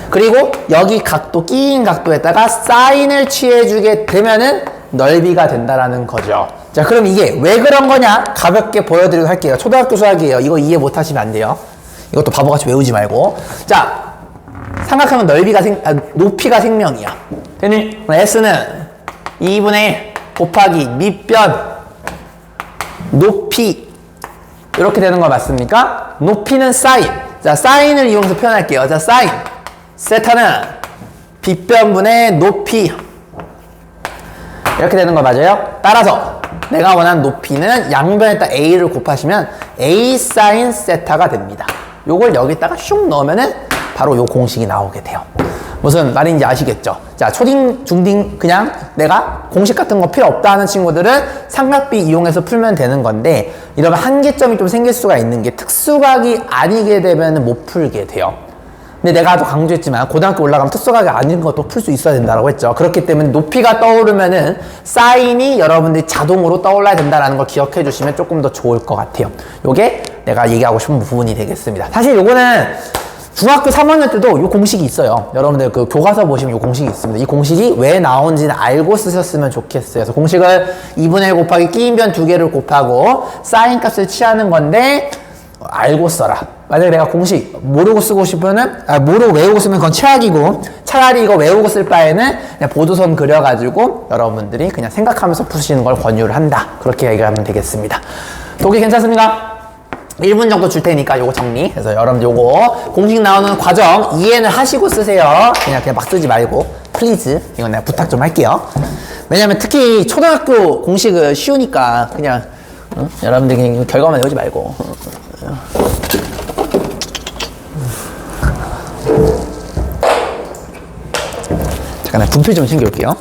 그리고 여기 각도, 끼인 각도에다가 사인을 취해주게 되면은 넓이가 된다라는 거죠. 자, 그럼 이게 왜 그런 거냐 가볍게 보여드리도록 할게요. 초등학교 수학이에요. 이거 이해 못하시면 안 돼요. 이것도 바보같이 외우지 말고. 자, 삼각형은 높이가 생명이야. 되니? s는 2분의 1 곱하기 밑변 높이, 이렇게 되는 거 맞습니까? 높이는 사인. 자, 사인을 이용해서 표현할게요. 자, 사인 세타는 빗변분의 높이, 이렇게 되는 거 맞아요? 따라서 내가 원하는 높이는 양변에다 a를 곱하시면 a 사인 세타가 됩니다. 요걸 여기다가 슉 넣으면은 바로 요 공식이 나오게 돼요. 무슨 말인지 아시겠죠? 자, 초딩, 중딩 그냥 내가 공식 같은 거 필요 없다 하는 친구들은 삼각비 이용해서 풀면 되는 건데, 이러면 한계점이 좀 생길 수가 있는 게 특수각이 아니게 되면 못 풀게 돼요. 근데 내가 또 강조했지만 고등학교 올라가면 특수각이 아닌 것도 풀 수 있어야 된다고 했죠. 그렇기 때문에 높이가 떠오르면은 사인이 여러분들이 자동으로 떠올라야 된다는 걸 기억해 주시면 조금 더 좋을 것 같아요. 요게 내가 얘기하고 싶은 부분이 되겠습니다. 사실 요거는 중학교 3학년 때도 이 공식이 있어요. 여러분들 그 교과서 보시면 이 공식이 있습니다. 이 공식이 왜 나온지는 알고 쓰셨으면 좋겠어요. 그래서 공식을 2분의 1 곱하기 끼인변 두 개를 곱하고 사인 값을 취하는 건데 알고 써라. 만약에 내가 공식 모르고 쓰고 싶으면, 모르고 외우고 쓰면 그건 최악이고, 차라리 이거 외우고 쓸 바에는 그냥 보조선 그려가지고 여러분들이 그냥 생각하면서 푸시는 걸 권유를 한다. 그렇게 얘기하면 되겠습니다. 독이 괜찮습니까? 1분 정도 줄 테니까 요거 정리. 그래서 여러분들 요거 공식 나오는 과정 이해는 하시고 쓰세요. 그냥 막 쓰지 말고 플리즈. 이건 내가 부탁 좀 할게요. 왜냐면 특히 초등학교 공식은 쉬우니까 그냥 여러분들 그냥 결과만 외우지 말고. 잠깐 분필 좀 챙겨올게요.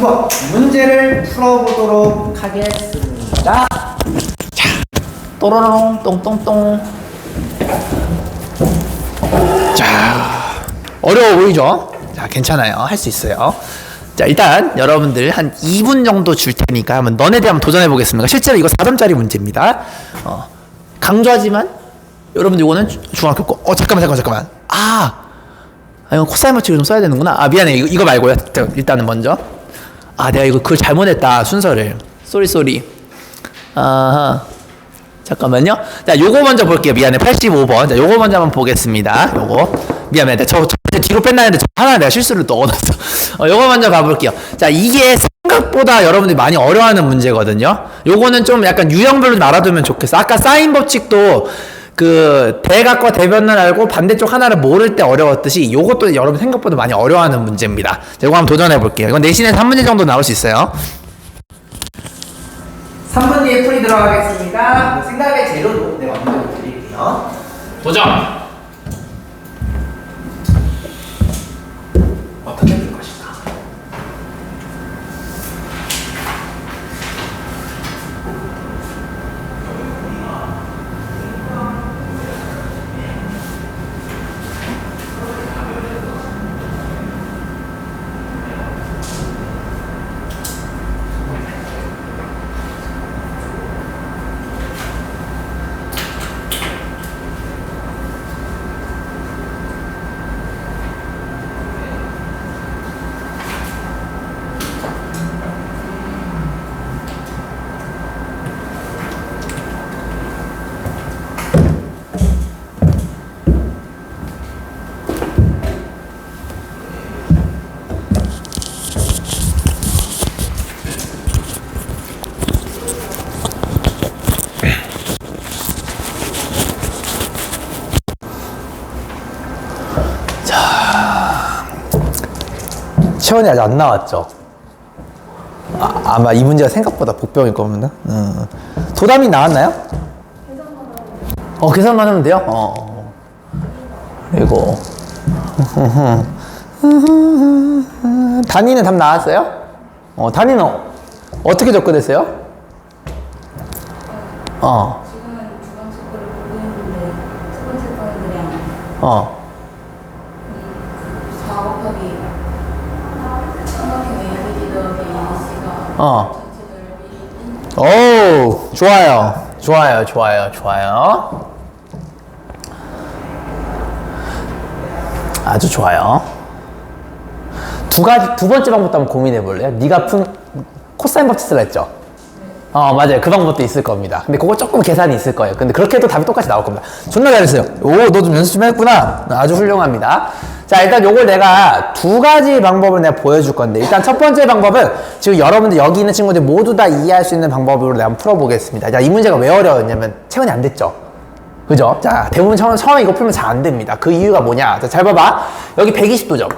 2번 문제를 풀어보도록 하겠습니다. 자, 또로롱 똥똥똥. 자, 어려워 보이죠? 자, 괜찮아요. 할 수 있어요. 자, 일단 여러분들 한 2분 정도 줄 테니까 한번 너네들 한번 도전해 보겠습니다. 실제로 이거 4점짜리 문제입니다. 강조하지만 여러분들 이거는 중학교 거. 잠깐만. 이거 코사인 법칙을 좀 써야 되는구나. 미안해. 이거 말고요. 일단은 먼저. 내가 이거 그걸 잘못했다. 순서를. 쏘리. 잠깐만요. 자, 요거 먼저 볼게요. 미안해. 85번. 자, 요거 먼저 한번 보겠습니다. 요거. 미안해. 저 뒤로 뺐나 했는데 하나 내가 실수를 넣어놨어. 요거 먼저 봐볼게요. 자, 이게 생각보다 여러분들이 많이 어려워하는 문제거든요. 요거는 좀 약간 유형별로 좀 알아두면 좋겠어. 아까 사인 법칙도 그 대각과 대변을 알고 반대쪽 하나를 모를 때 어려웠듯이 요것도 여러분 생각보다 많이 어려워하는 문제입니다. 자, 요거 한번 도전해 볼게요. 이건 내신에서 3문제 정도 나올 수 있어요. 3분 뒤에 풀이 들어가겠습니다. 생각의 재료도 내가 먼저 드릴게요. 도전! 어떻게 될 것인가? 채원이 아직 안 나왔죠? 아마 이 문제가 생각보다 복병일 겁니다. 도담이 나왔나요? 계산만 하면 돼요? 그리고 단위는 답 나왔어요? 단위는 어떻게 접근했어요? 지금은 두 번째 거를 보고 있는데 첫 번째 거는 그냥 4 곱하기 삼각형의 여기 더하기 ABC가 전체 넓이 오, 좋아요. 아주 좋아요. 두 번째 방법도 한번 고민해 볼래요? 네가 푼 코사인 법칙 쓰라 했죠? 맞아요. 그 방법도 있을 겁니다. 근데 그거 조금 계산이 있을 거예요. 근데 그렇게 해도 답이 똑같이 나올 겁니다. 존나 잘했어요. 너 좀 연습 좀 했구나. 아주 훌륭합니다. 자, 일단 요걸 내가 두 가지 방법을 내가 보여줄 건데, 일단 첫 번째 방법은 지금 여러분들 여기 있는 친구들 모두 다 이해할 수 있는 방법으로 내가 한번 풀어보겠습니다. 자, 이 문제가 왜 어려웠냐면 체온이 안 됐죠? 그죠? 자, 대부분 처음에 이거 풀면 잘 안 됩니다. 그 이유가 뭐냐? 자, 잘 봐봐. 여기 120도죠?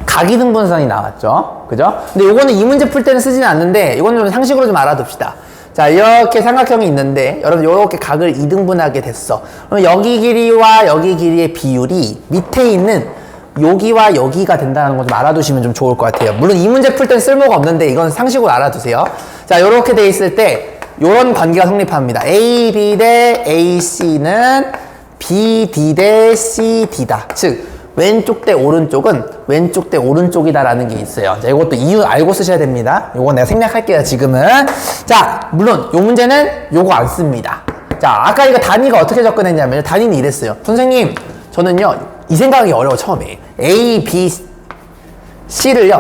각이등분선이 나왔죠? 그죠? 근데 요거는 이 문제 풀 때는 쓰지는 않는데, 이거는 좀 상식으로 좀 알아둡시다. 자, 이렇게 삼각형이 있는데, 여러분, 요렇게 각을 2등분하게 됐어. 그럼 여기 길이와 여기 길이의 비율이 밑에 있는 여기와 여기가 된다는 거 좀 알아두시면 좀 좋을 것 같아요. 물론 이 문제 풀 때는 쓸모가 없는데, 이건 상식으로 알아두세요. 자, 요렇게 돼 있을 때, 요런 관계가 성립합니다. AB 대 AC는 BD 대 CD다. 즉, 왼쪽 대 오른쪽은 왼쪽 대 오른쪽이다라는 게 있어요. 자, 이것도 이유 알고 쓰셔야 됩니다. 요거 내가 생략할게요, 지금은. 자, 물론 요 문제는 요거 안 씁니다. 자, 아까 이거 단위가 어떻게 접근했냐면 단위는 이랬어요. 선생님, 저는요 이 생각이 어려워. 처음에 A, B, C를요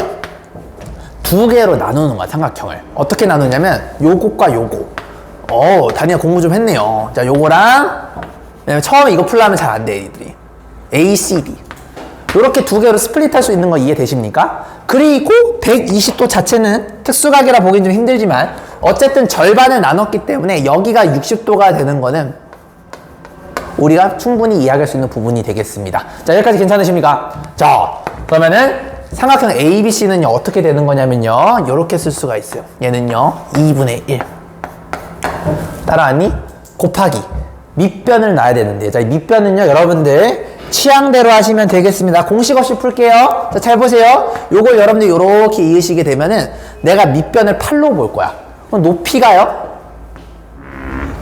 두 개로 나누는 거야. 삼각형을 어떻게 나누냐면 요것과 요거. 단위가 공부 좀 했네요. 자, 요거랑 처음에 이거 풀려면 잘 안 돼, 애들이. A, C, D 요렇게 두 개로 스플릿 할 수 있는 거 이해되십니까? 그리고 120도 자체는 특수각이라 보긴 좀 힘들지만 어쨌든 절반을 나눴기 때문에 여기가 60도가 되는 거는 우리가 충분히 이해할 수 있는 부분이 되겠습니다. 자, 여기까지 괜찮으십니까? 자, 그러면은 삼각형 ABC는요 어떻게 되는 거냐면요 요렇게 쓸 수가 있어요. 얘는요 2분의 1 따라왔니? 곱하기 밑변을 놔야 되는데, 자, 이 밑변은요 여러분들 취향대로 하시면 되겠습니다. 공식 없이 풀게요. 자, 잘 보세요. 요걸 여러분들 요렇게 이으시게 되면은 내가 밑변을 8로 볼 거야. 그럼 높이가요?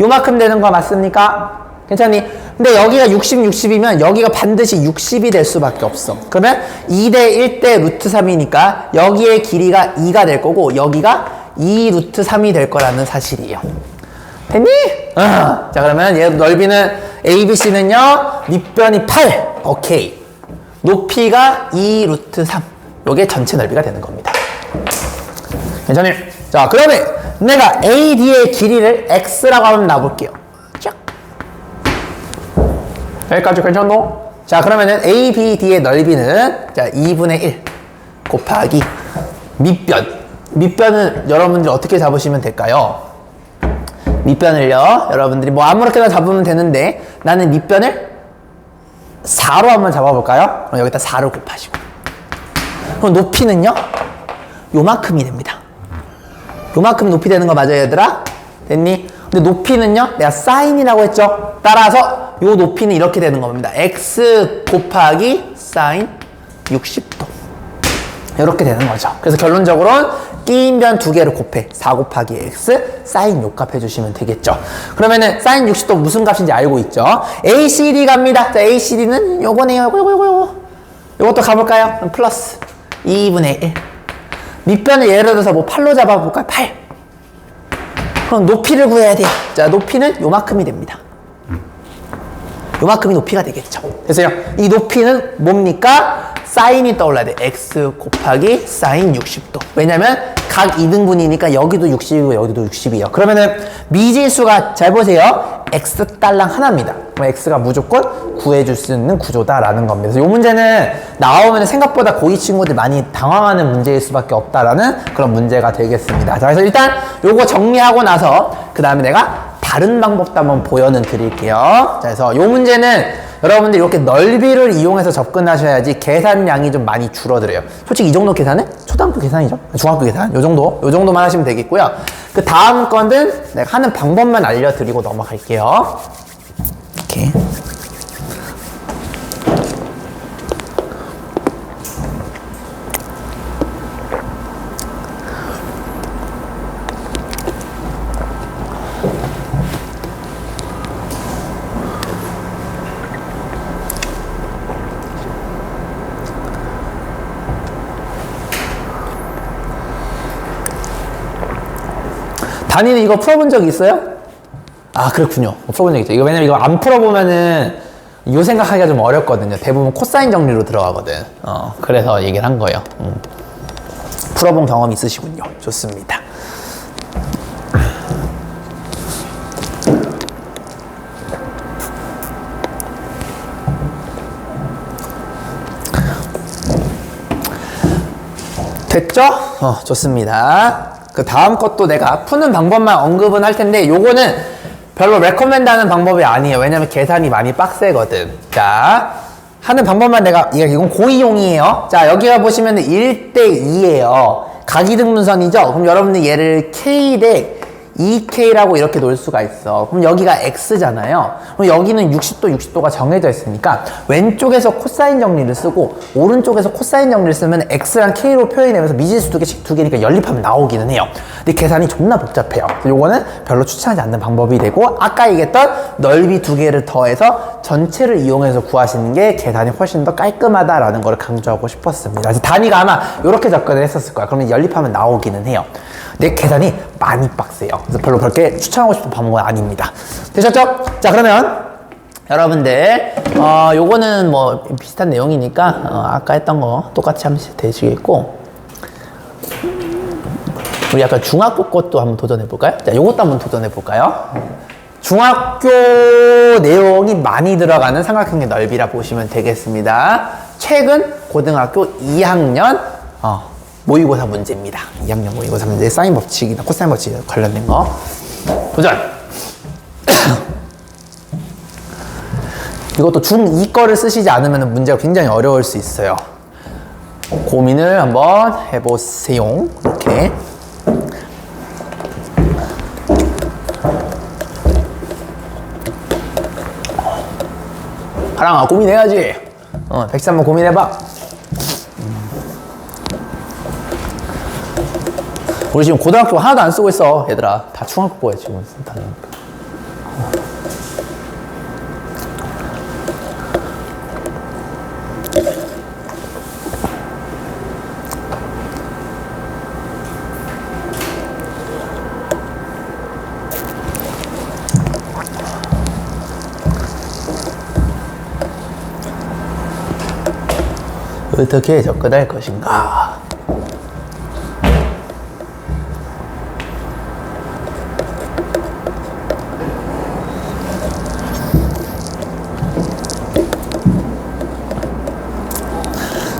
요만큼 되는 거 맞습니까? 괜찮니? 근데 여기가 60, 60이면 여기가 반드시 60이 될 수밖에 없어. 그러면 2대 1대 루트 3이니까 여기의 길이가 2가 될 거고 여기가 2 루트 3이 될 거라는 사실이에요. 됐니? 자, 그러면 얘 넓이는 ABC는요, 밑변이 8. 오케이. 높이가 2 루트 3. 요게 전체 넓이가 되는 겁니다. 괜찮니? 자, 그러면 내가 AD의 길이를 X라고 한번 놔볼게요. 쫙. 여기까지 괜찮노? 자, 그러면은 ABD의 넓이는, 자, 2분의 1 곱하기 밑변. 밑변은 여러분들이 어떻게 잡으시면 될까요? 밑변을요, 여러분들이 뭐 아무렇게나 잡으면 되는데 나는 밑변을 4로 한번 잡아볼까요? 그럼 여기다 4를 곱하시고. 그럼 높이는요? 요만큼이 됩니다. 요만큼 높이 되는 거 맞아요, 얘들아? 됐니? 근데 높이는요, 내가 사인이라고 했죠? 따라서 요 높이는 이렇게 되는 겁니다. x 곱하기 사인 60도. 이렇게 되는 거죠. 그래서 결론적으로는 끼인 변 두 개를 곱해. 4 곱하기 x 사인 요 값 해주시면 되겠죠. 그러면은 사인 60도 무슨 값인지 알고 있죠? ACD 갑니다. 자, ACD는 요거네요. 요것도 가볼까요? 그럼 플러스 2분의 1. 밑변을 예를 들어서 뭐 8로 잡아볼까요? 8. 그럼 높이를 구해야 돼요. 자, 높이는 요만큼이 됩니다. 요만큼이 높이가 되겠죠. 그래서요, 이 높이는 뭡니까? 사인이 떠올라야 돼. x 곱하기 사인 60도. 왜냐면 각 2등분이니까 여기도 60이고 여기도 60이에요. 그러면은 미지수가 잘 보세요. x 딸랑 하나입니다. 그럼 x가 무조건 구해줄 수 있는 구조다라는 겁니다. 그래서 이 문제는 나오면 생각보다 고2 친구들 많이 당황하는 문제일 수밖에 없다라는 그런 문제가 되겠습니다. 자, 그래서 일단 요거 정리하고 나서 그 다음에 내가 다른 방법도 한번 보여는 드릴게요. 자, 그래서 요 문제는 여러분들 이렇게 넓이를 이용해서 접근하셔야지 계산량이 좀 많이 줄어들어요. 솔직히 이 정도 계산은 초등학교 계산이죠. 중학교 계산. 요 정도만 하시면 되겠고요. 그 다음 거는 내가 하는 방법만 알려드리고 넘어갈게요. 이렇게. 단위는 이거 풀어본 적 있어요? 아, 그렇군요. 풀어본 적 있죠. 이거 왜냐면 이거 안 풀어보면은 요 생각하기가 좀 어렵거든요. 대부분 코사인 정리로 들어가거든. 그래서 얘기를 한 거예요. 풀어본 경험 있으시군요. 좋습니다. 됐죠? 좋습니다. 그 다음 것도 내가 푸는 방법만 언급은 할 텐데 요거는 별로 레코멘드 하는 방법이 아니에요. 왜냐면 계산이 많이 빡세거든. 자, 하는 방법만 이건 고2용이에요. 자, 여기가 보시면 1대2예요. 각이등분선이죠? 그럼 여러분들 얘를 K 대 2K라고 이렇게 놓을 수가 있어. 그럼 여기가 X잖아요. 그럼 여기는 60도가 정해져 있으니까 왼쪽에서 코사인 정리를 쓰고 오른쪽에서 코사인 정리를 쓰면 X랑 K로 표현하면서 미지수 두 개니까 연립하면 나오기는 해요. 근데 계산이 존나 복잡해요. 요거는 별로 추천하지 않는 방법이 되고 아까 얘기했던 넓이 두 개를 더해서 전체를 이용해서 구하시는 게 계산이 훨씬 더 깔끔하다라는 걸 강조하고 싶었습니다. 그래서 단위가 아마 이렇게 접근을 했었을 거야. 그러면 연립하면 나오기는 해요. 근데 계산이 많이 빡세요. 그래서 별로 그렇게 추천하고 싶은 방법은 아닙니다. 되셨죠? 자, 그러면 여러분들 요거는 뭐 비슷한 내용이니까 아까 했던 거 똑같이 하면 되시겠고 우리 약간 중학교 것도 한번 도전해 볼까요? 자, 요것도 한번 도전해 볼까요? 중학교 내용이 많이 들어가는 삼각형의 넓이라 보시면 되겠습니다. 최근 고등학교 2학년 모의고사 문제입니다. 2학년 모의고사 문제 사인 법칙이나 코사인 법칙 관련된 거 도전! 이것도 중2 거를 쓰시지 않으면 문제가 굉장히 어려울 수 있어요. 고민을 한번 해보세요. 이렇게 가라! 나랑 고민해야지. 113번 고민해봐. 우리 지금 고등학교 하나도 안 쓰고 있어, 얘들아. 다 중학교 거야, 지금. 어떻게 접근할 것인가?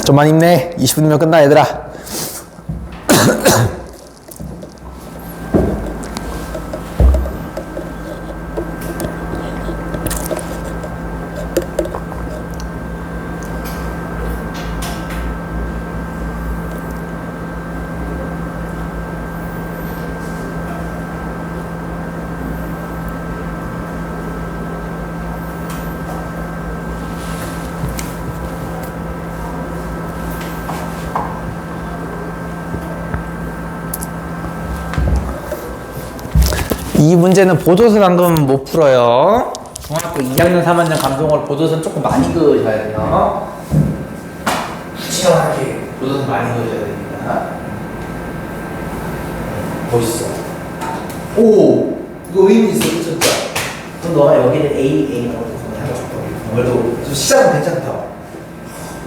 좀만 힘내. 20분이면 끝나, 얘들아. 이 문제는 보조선 방금 못 풀어요. 중학교 2학년 3학년 감성어를 보조선 조금 많이 그으셔야 돼요. 시원하게 보조선 많이 그으셔야 됩니다. 멋있어. 오! 이거 의미 있어, 진짜. 그럼 너가 여기를 A라고 해서 그래도 좀 시작은 괜찮다.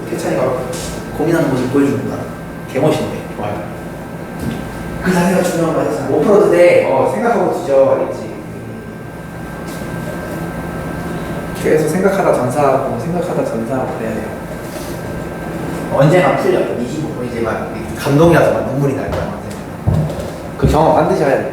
태찬이가 고민하는 모습 보여주는구나. 개멋있네. 좋아요. 그 자세가 중요한 거 아니야? 못 풀어도 돼. 생각하고 뒤져. 알겠지? 계속 생각하다 전사하고 그래야 돼요. 언제나 풀려. 25분이지만 감동이라서 막 눈물이 날 거야. 그 경험 반드시 해야 돼.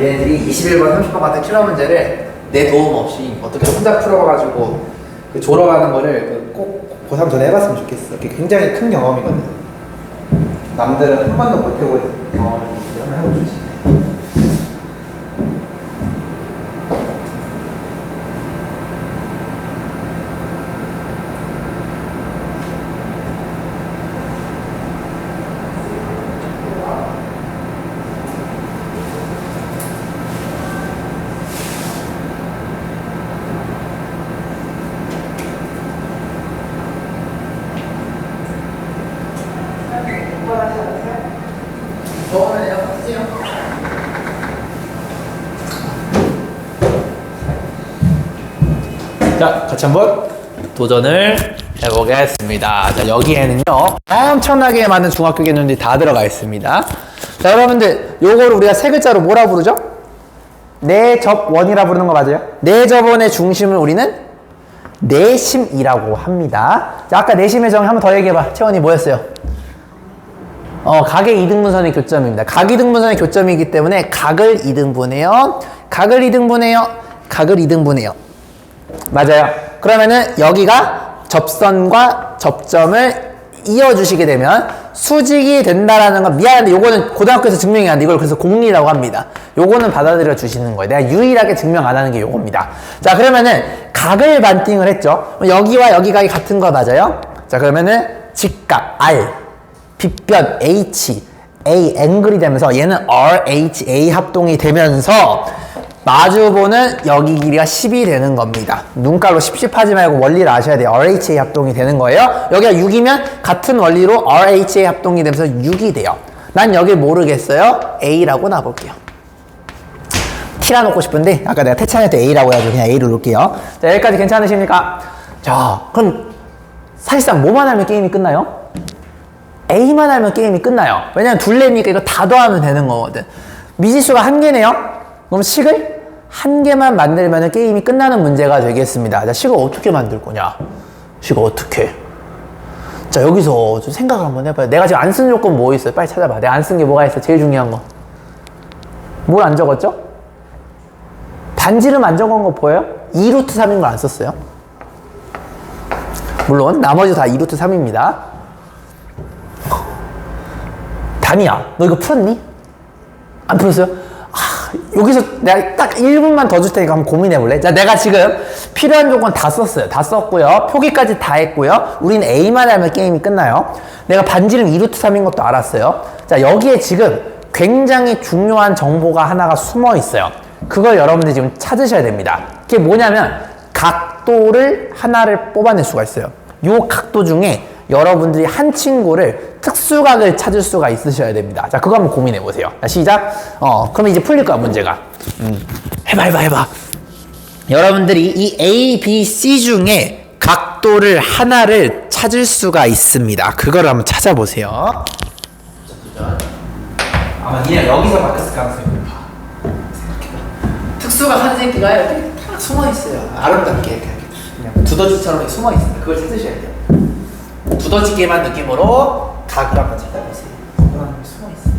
얘네들이 21번, 30번 같은 킬러 문제를 내 도움 없이 어떻게 혼자 풀어가지고 그 졸업하는 거를 꼭 고3 전에 해봤으면 좋겠어. 그게 굉장히 큰 경험이거든. 남들은 한 번도 못 해볼 경험을 한번 해보지. 자, 같이 한번 도전을 해보겠습니다. 자, 여기에는요 엄청나게 많은 중학교 개념들이 다 들어가 있습니다. 자, 여러분들 요거를 우리가 세 글자로 뭐라 부르죠? 내접원이라 부르는 거 맞아요? 내접원의 중심을 우리는 내심이라고 합니다. 자, 아까 내심의 정의 한번 더 얘기해봐. 채원이 뭐였어요? 각의 이등분선의 교점입니다. 각 이등분선의 교점이기 때문에 각을 이등분해요. 각을 이등분해요. 각을 이등분해요. 맞아요. 그러면은 여기가 접선과 접점을 이어주시게 되면 수직이 된다라는 건, 미안한데 요거는 고등학교에서 증명이 안 돼. 이걸 그래서 공리라고 합니다. 요거는 받아들여 주시는 거예요. 내가 유일하게 증명 안 하는 게 요겁니다. 자, 그러면은 각을 반띵을 했죠. 여기와 여기가 같은 거 맞아요? 자, 그러면은 직각 R, 빗변 H, A 앵글이 되면서 얘는 RHA 합동이 되면서 마주보는 여기 길이가 10이 되는 겁니다. 눈깔로 십십하지 말고 원리를 아셔야 돼요. RHA 합동이 되는 거예요. 여기가 6이면 같은 원리로 RHA 합동이 되면서 6이 돼요. 난 여기 모르겠어요. A라고 놔볼게요. T라 놓고 싶은데 아까 내가 태찬이한테 A라고 해가지고 그냥 A로 놓을게요. 자, 여기까지 괜찮으십니까? 자, 그럼 사실상 뭐만 하면 게임이 끝나요? A만 하면 게임이 끝나요. 왜냐면 둘레니까 이거 다 더하면 되는 거거든. 미지수가 한 개네요. 그럼 식을 한 개만 만들면 게임이 끝나는 문제가 되겠습니다. 자, 식을 어떻게 만들 거냐? 식을 어떻게? 자, 여기서 좀 생각을 한번 해봐요. 내가 지금 안 쓴 조건 뭐 있어요? 빨리 찾아봐. 내가 안 쓴 게 뭐가 있어? 제일 중요한 거. 뭘 안 적었죠? 반지름 안 적은 거 보여요? 2루트 3인 걸 안 썼어요. 물론 나머지 다 2루트 3입니다. 다 다니야, 너 이거 풀었니? 안 풀었어요? 여기서 내가 딱 1분만 더 줄 테니까 한번 고민해 볼래? 자, 내가 지금 필요한 조건 다 썼어요. 다 썼고요. 표기까지 다 했고요. 우린 A만 하면 게임이 끝나요. 내가 반지름 2루트 3인 것도 알았어요. 자, 여기에 지금 굉장히 중요한 정보가 하나가 숨어 있어요. 그걸 여러분들이 지금 찾으셔야 됩니다. 그게 뭐냐면 각도를 하나를 뽑아낼 수가 있어요. 요 각도 중에 여러분들이 한 친구를 특수각을 찾을 수가 있으셔야 됩니다. 자, 그거 한번 고민해 보세요. 자, 시작. 그러면 이제 풀릴 거야, 문제가. 해봐. 여러분들이 이 A, B, C 중에 각도를 하나를 찾을 수가 있습니다. 그걸 한번 찾아보세요. 아마 니네 여기서 바뀌었을 가능성이 높아. 생각해봐. 특수각 한 새끼가 이렇게 딱 숨어 있어요. 아름답게 이렇게 그냥 두더지처럼 이렇게 숨어 있어요. 그걸 찾으셔야 돼요. 두더지 게임한 느낌으로 각을 한번 찾아보세요. 그런 숨어 있어요.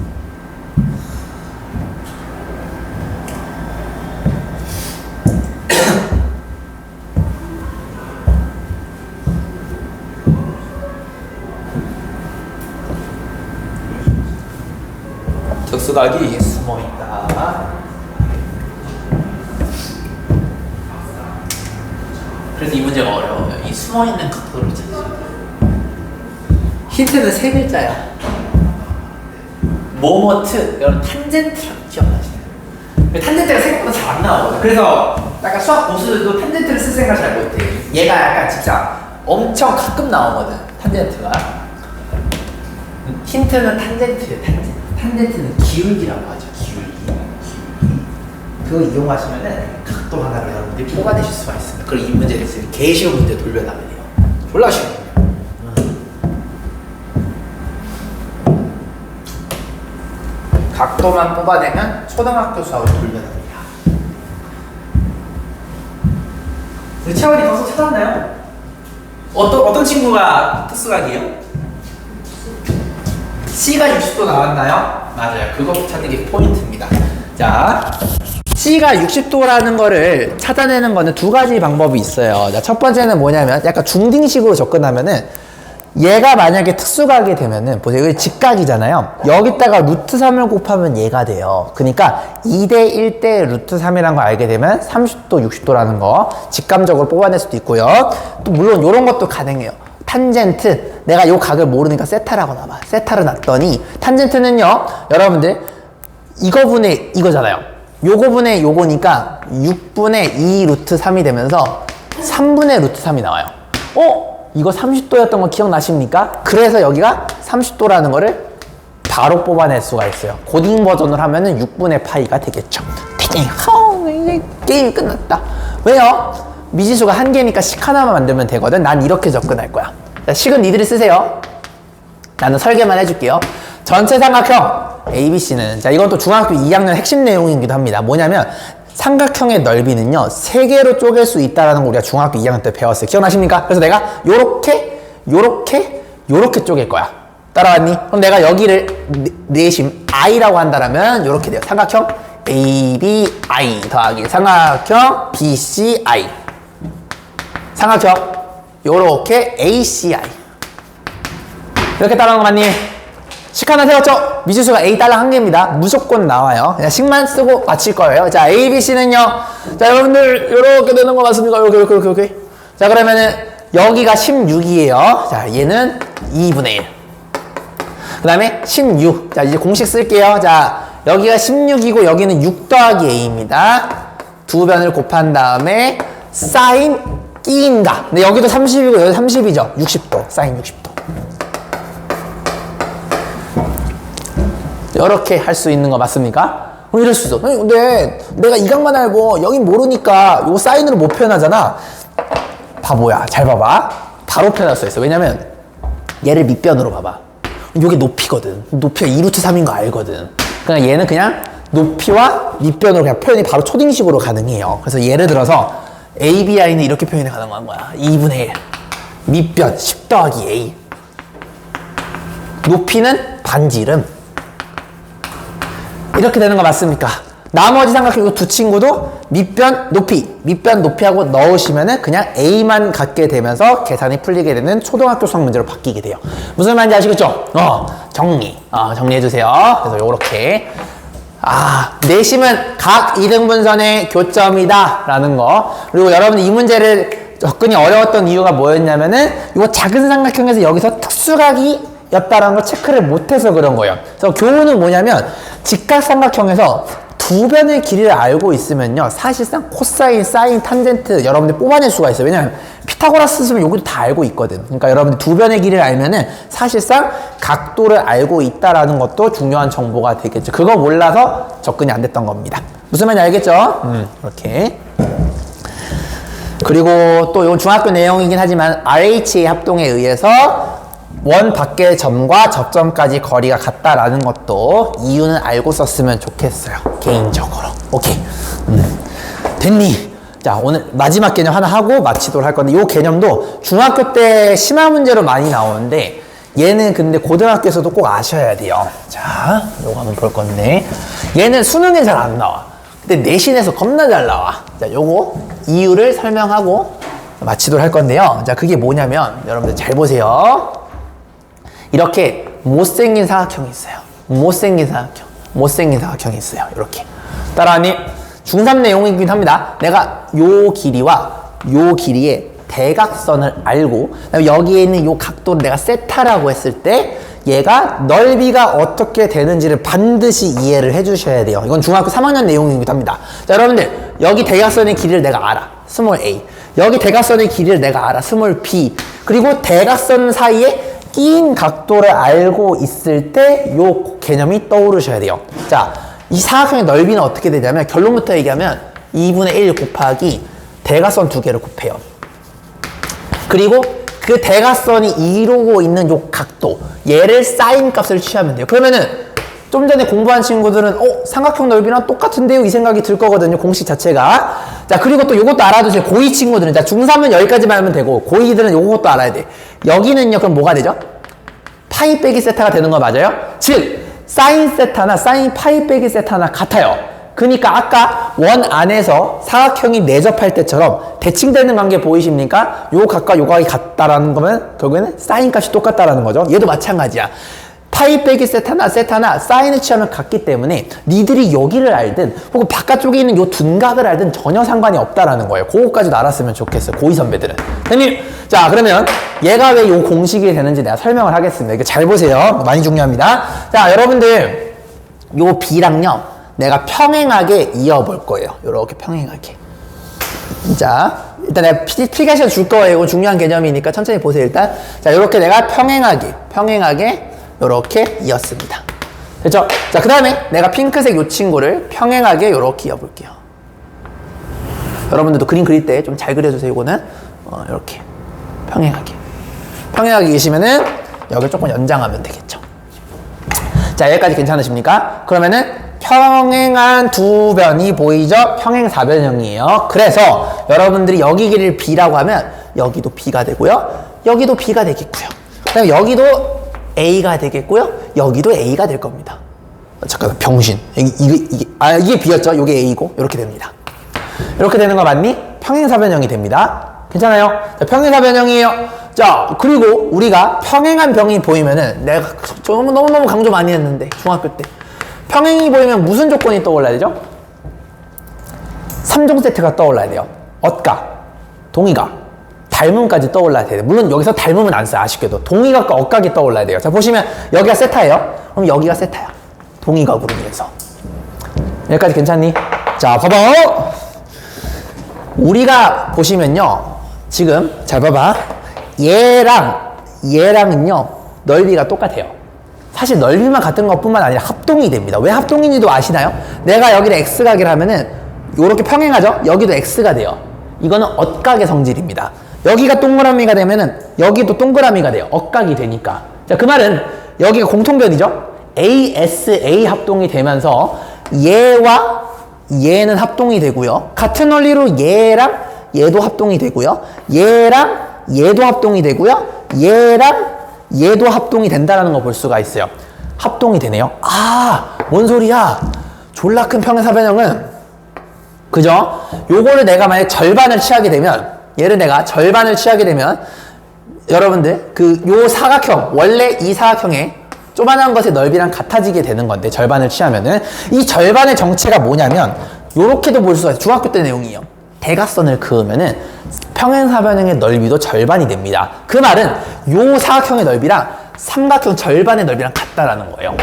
특수각이 숨어 있다. 그래서 이 문제가 어려워요. 이 숨어 있는 각도를 찾으셔야 돼요. 힌트는 3글자야. 모모트. 여러분 탄젠트라고 기억나시나요? 탄젠트가 생각보다 잘 안 나오거든. 그래서 약간 수학 고수들도 탄젠트를 쓸 생각 잘 못해. 얘가 약간 진짜 엄청 가끔 나오거든. 탄젠트가. 힌트는 탄젠트예요. 탄젠트는 기울기라고 하죠. 기울기. 그거 이용하시면은 각도 하나를 여러분들이 뽑아내실 수가 있습니다. 그리고 이 문제를 쓰면 개시로 문제 돌려나면 돼요. 졸라 쉬워요. 각도만 뽑아내면 초등학교 수학을 돌려납니다. 우리 채원이 방송 찾았나요? 어떤 친구가 특수각이에요? C가 60도 나왔나요? 맞아요. 그거 찾는 게 포인트입니다. 자, C가 60도라는 거를 찾아내는 거는 2가지 방법이 있어요. 자, 첫 번째는 뭐냐면 약간 중딩식으로 접근하면은 얘가 만약에 특수각이 되면은 보세요. 여기 직각이잖아요. 여기다가 루트 3을 곱하면 얘가 돼요. 그러니까 2대 1대 루트 3이라는 걸 알게 되면 30도, 60도라는 거 직감적으로 뽑아낼 수도 있고요. 또 물론 이런 것도 가능해요. 탄젠트. 내가 요 각을 모르니까 세타라고 나와. 세타를 놨더니 탄젠트는요. 여러분들 이거분의 이거잖아요. 요거분의 요거니까 6분의 2 루트 3이 되면서 3분의 루트 3이 나와요. 이거 30도였던 거 기억나십니까? 그래서 여기가 30도라는 거를 바로 뽑아낼 수가 있어요. 고딩 버전을 하면은 6분의 파이가 되겠죠. 이제 게임이 끝났다. 왜요? 미지수가 한 개니까 식 하나만 만들면 되거든. 난 이렇게 접근할 거야. 자, 식은 니들이 쓰세요. 나는 설계만 해줄게요. 전체 삼각형 ABC는, 자, 이건 또 중학교 2학년 핵심 내용이기도 합니다. 뭐냐면 삼각형의 넓이는요 3개로 쪼갤 수 있다는 걸 우리가 중학교 2학년 때 배웠어요. 기억나십니까? 그래서 내가 요렇게 쪼갤 거야. 따라왔니? 그럼 내가 여기를 내심 I라고 한다면 요렇게 돼요. 삼각형 ABI 더하기 삼각형 BCI, 삼각형 요렇게 ACI. 이렇게 따라한 거 맞니? 식 하나 세웠죠? 미지수가 A 달러 한 개입니다. 무조건 나와요. 그냥 식만 쓰고 마칠 거예요. 자, A, B, C는요. 자, 여러분들 이렇게 되는 거 맞습니까? 이렇게. 자, 그러면은 여기가 16이에요. 자, 얘는 2분의 1. 그 다음에 16. 자, 이제 공식 쓸게요. 자, 여기가 16이고 여기는 6 더하기 A입니다. 두 변을 곱한 다음에 사인 끼인가. 근데 여기도 30이고 여기 30이죠. 60도. 사인 60도. 이렇게 할 수 있는 거 맞습니까? 이럴 수 있어. 근데 내가 이 각만 알고 여긴 모르니까 이거 사인으로 못 표현하잖아. 바보야. 잘 봐봐. 바로 표현할 수 있어. 왜냐면 얘를 밑변으로 봐봐. 이게 높이거든. 높이가 2루트 3인 거 알거든. 그러니까 얘는 그냥 높이와 밑변으로 그냥 표현이 바로 초딩식으로 가능해요. 그래서 예를 들어서 ABI는 이렇게 표현이 가능한 거야. 2분의 1. 밑변 10 더하기 A. 높이는 반지름. 이렇게 되는 거 맞습니까? 나머지 삼각형 두 친구도 밑변 높이하고 넣으시면은 그냥 A만 갖게 되면서 계산이 풀리게 되는 초등학교 수학 문제로 바뀌게 돼요. 무슨 말인지 아시겠죠? 정리해주세요. 그래서 요렇게. 내심은 각 이등분선의 교점이다 라는 거. 그리고 여러분들 이 문제를 접근이 어려웠던 이유가 뭐였냐면은 요 작은 삼각형에서 여기서 특수각이었다라는 걸 체크를 못해서 그런 거예요. 그래서 교훈은 뭐냐면 직각삼각형에서 두 변의 길이를 알고 있으면요 사실상 코사인, 사인, 탄젠트 여러분들 뽑아낼 수가 있어요. 왜냐면 피타고라스 쓰면 여기도 다 알고 있거든. 그러니까 여러분들 두 변의 길이를 알면은 사실상 각도를 알고 있다라는 것도 중요한 정보가 되겠죠. 그거 몰라서 접근이 안 됐던 겁니다. 무슨 말인지 알겠죠? 이렇게. 그리고 또 이건 중학교 내용이긴 하지만 RHA 합동에 의해서 원 밖의 점과 접점까지 거리가 같다라는 것도 이유는 알고 썼으면 좋겠어요. 개인적으로. 오케이. 됐니? 자, 오늘 마지막 개념 하나 하고 마치도록 할 건데 이 개념도 중학교 때 심화 문제로 많이 나오는데 얘는 근데 고등학교에서도 꼭 아셔야 돼요. 자, 요거 한번 볼 건데 얘는 수능에 잘 안 나와. 근데 내신에서 겁나 잘 나와. 자, 요거 이유를 설명하고 마치도록 할 건데요. 자, 그게 뭐냐면 여러분들 잘 보세요. 이렇게 못생긴 사각형이 있어요. 못생긴 사각형이 있어요. 이렇게. 따라하니 중3 내용이긴 합니다. 내가 요 길이와 요 길이의 대각선을 알고 그다음에 여기에 있는 요 각도를 내가 세타라고 했을 때 얘가 넓이가 어떻게 되는지를 반드시 이해를 해주셔야 돼요. 이건 중학교 3학년 내용이기도 합니다. 자, 여러분들 여기 대각선의 길이를 내가 알아. 스몰 a. 여기 대각선의 길이를 내가 알아. 스몰 b. 그리고 대각선 사이에 끼인 각도를 알고 있을 때 요 개념이 떠오르셔야 돼요. 자, 이 사각형의 넓이는 어떻게 되냐면 결론부터 얘기하면 2분의 1 곱하기 대각선 두 개를 곱해요. 그리고 그 대각선이 이루고 있는 요 각도 얘를 사인 값을 취하면 돼요. 그러면은 좀 전에 공부한 친구들은 삼각형 넓이랑 똑같은데요? 이 생각이 들 거거든요. 공식 자체가. 자, 그리고 또 요것도 알아두세요. 고2 친구들은. 자, 중3은 여기까지만 하면 되고 고2들은 요것도 알아야 돼. 여기는요. 그럼 뭐가 되죠? 파이 빼기 세타가 되는 거 맞아요? 즉 사인 세타나 사인 파이 빼기 세타나 같아요. 그러니까 아까 원 안에서 사각형이 내접할 때처럼 대칭되는 관계 보이십니까? 요 각과 요 각이 같다라는 거면 결국에는 사인 값이 똑같다라는 거죠. 얘도 마찬가지야. 파이 빼기 세타나 사인을 취하면 같기 때문에 니들이 여기를 알든 혹은 바깥쪽에 있는 요 둔각을 알든 전혀 상관이 없다라는 거예요. 그거까지도 알았으면 좋겠어요. 고2 선배들은. 선생님, 자, 그러면 얘가 왜 요 공식이 되는지 내가 설명을 하겠습니다. 이거 잘 보세요. 많이 중요합니다. 자, 여러분들 요 B랑요 내가 평행하게 이어볼 거예요. 요렇게 평행하게. 자, 일단 내가 필기시간 줄 거예요. 이거 중요한 개념이니까 천천히 보세요. 일단 자, 요렇게 내가 평행하게 요렇게 이었습니다. 됐죠? 자, 그 다음에 내가 핑크색 요 친구를 평행하게 요렇게 이어볼게요. 여러분들도 그림 그릴 때 좀 잘 그려주세요. 이거는 요렇게 평행하게 계시면은 여기 조금 연장하면 되겠죠. 자, 여기까지 괜찮으십니까? 그러면은 평행한 두 변이 보이죠? 평행사변형이에요. 그래서 여러분들이 여기 길이를 B라고 하면 여기도 B가 되고요. 여기도 B가 되겠고요. 그다음에 여기도 A가 되겠고요. 여기도 A가 될 겁니다. 잠깐만, 병신. 이게 B였죠? 이게 A고 이렇게 됩니다. 이렇게 되는 거 맞니? 평행사변형이 됩니다. 괜찮아요? 자, 평행사변형이에요. 자, 그리고 우리가 평행한 병이 보이면은 내가 너무너무 강조 많이 했는데 중학교 때 평행이 보이면 무슨 조건이 떠올라야 되죠? 3종 세트가 떠올라야 돼요. 엇각, 동의각, 닮음까지 떠올라야 돼요. 물론 여기서 닮음은 안 써요. 아쉽게도. 동의각과 엇각이 떠올라야 돼요. 자, 보시면 여기가 세타예요. 그럼 여기가 세타야. 동의각으로 인해서. 여기까지 괜찮니? 자, 봐봐. 우리가 보시면요. 지금 잘 봐봐. 얘랑은요. 넓이가 똑같아요. 사실 넓이만 같은 것뿐만 아니라 합동이 됩니다. 왜 합동인지도 아시나요? 내가 여기를 X각이라 하면은 요렇게 평행하죠? 여기도 X가 돼요. 이거는 엇각의 성질입니다. 여기가 동그라미가 되면은 여기도 동그라미가 돼요. 엇각이 되니까. 자, 그 말은 여기가 공통변이죠? ASA 합동이 되면서 얘와 얘는 합동이 되고요. 같은 원리로 얘랑 얘도 합동이 되고요. 얘랑 얘도 합동이 되고요. 얘랑 얘도 합동이 된다는 거 볼 수가 있어요. 합동이 되네요. 아, 뭔 소리야? 졸라 큰 평행사변형은 그죠? 요거를 내가 만약 절반을 취하게 되면 얘를 내가 절반을 취하게 되면 여러분들 요 사각형 원래 이 사각형의 조만한 것의 넓이랑 같아지게 되는 건데 절반을 취하면은 이 절반의 정체가 뭐냐면 요렇게도 볼 수가 있어요. 중학교 때 내용이에요. 대각선을 그으면은 평행사변형의 넓이도 절반이 됩니다. 그 말은 요 사각형의 넓이랑 삼각형 절반의 넓이랑 같다라는 거예요.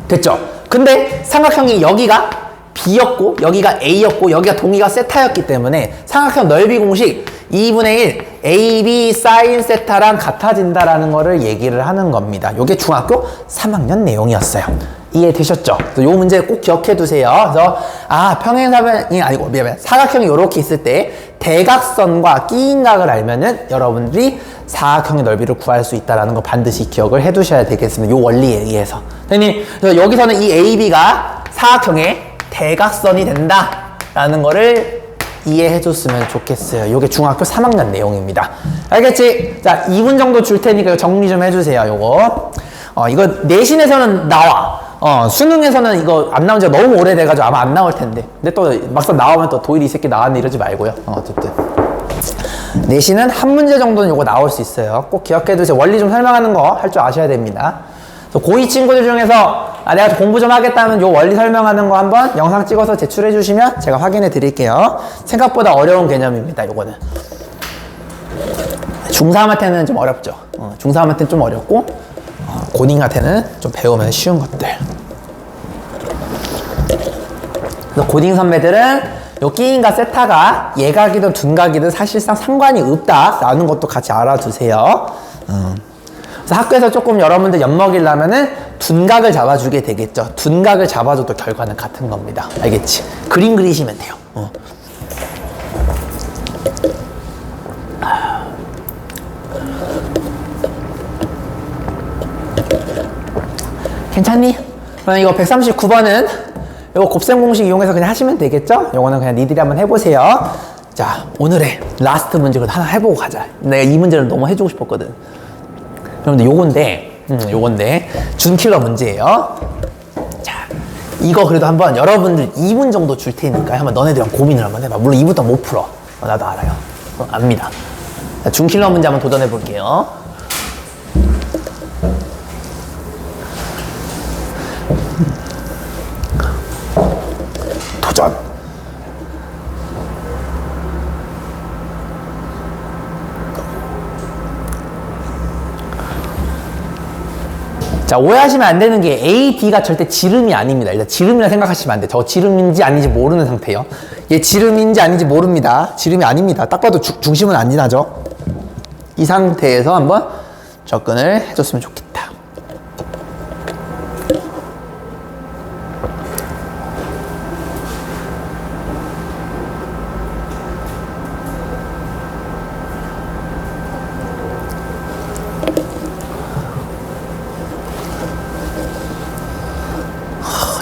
됐죠? 근데 삼각형이 여기가 B였고 여기가 A였고 여기가 동의가 세타였기 때문에 삼각형 넓이 공식 2분의 1 AB 사인 세타랑 같아진다라는 거를 얘기를 하는 겁니다. 요게 중학교 3학년 내용이었어요. 이해되셨죠? 요 문제 꼭 기억해 두세요. 그래서 평행사변이 아니고 사각형이 이렇게 있을 때 대각선과 끼인각을 알면은 여러분들이 사각형의 넓이를 구할 수 있다는 거 반드시 기억을 해 두셔야 되겠습니다. 요 원리에 의해서. 선생님, 그래서 여기서는 이 AB가 사각형의 대각선이 된다라는 거를 이해해 줬으면 좋겠어요. 요게 중학교 3학년 내용입니다. 알겠지? 자, 2분 정도 줄 테니까 이거 정리 좀 해주세요. 요거. 이거 내신에서는 나와. 수능에서는 이거 안 나온 지가 너무 오래돼가지고 아마 안 나올 텐데. 근데 또 막상 나오면 또 도일이 이 새끼 나왔네 이러지 말고요. 어쨌든. 내신은 한 문제 정도는 요거 나올 수 있어요. 꼭 기억해 두세요. 원리 좀 설명하는 거 할 줄 아셔야 됩니다. 고2 친구들 중에서 내가 공부 좀 하겠다면 요 원리 설명하는 거 한번 영상 찍어서 제출해 주시면 제가 확인해 드릴게요. 생각보다 어려운 개념입니다. 요거는 중3한테는 좀 어렵죠. 중3한테는 좀 어렵고 고딩한테는 좀 배우면 쉬운 것들. 그래서 고딩 선배들은 요 끼인과 세타가 예각이든 둔각이든 사실상 상관이 없다라는 것도 같이 알아두세요. 그래서 학교에서 조금 여러분들 엿먹이려면은 둔각을 잡아주게 되겠죠. 둔각을 잡아줘도 결과는 같은 겁니다. 알겠지? 그림 그리시면 돼요. 괜찮니? 그럼 이거 139번은 이거 곱셈 공식 이용해서 그냥 하시면 되겠죠? 요거는 그냥 니들이 한번 해보세요. 자, 오늘의 라스트 문제를 하나 해보고 가자. 내가 이 문제를 너무 해주고 싶었거든. 여러분들 요건데 준킬러 문제예요. 자, 이거 그래도 한번 여러분들 2분 정도 줄 테니까 한번 너네들이랑 고민을 한번 해봐. 물론 2분 동안 못 풀어. 나도 알아요. 압니다. 자, 준킬러 문제 한번 도전해 볼게요. 도전. 자, 오해하시면 안 되는 게 A, D가 절대 지름이 아닙니다. 일단 지름이라 생각하시면 안 돼. 저 지름인지 아닌지 모르는 상태예요. 얘 지름인지 아닌지 모릅니다. 지름이 아닙니다. 딱 봐도 중심은 안 지나죠. 이 상태에서 한번 접근을 해줬으면 좋겠다.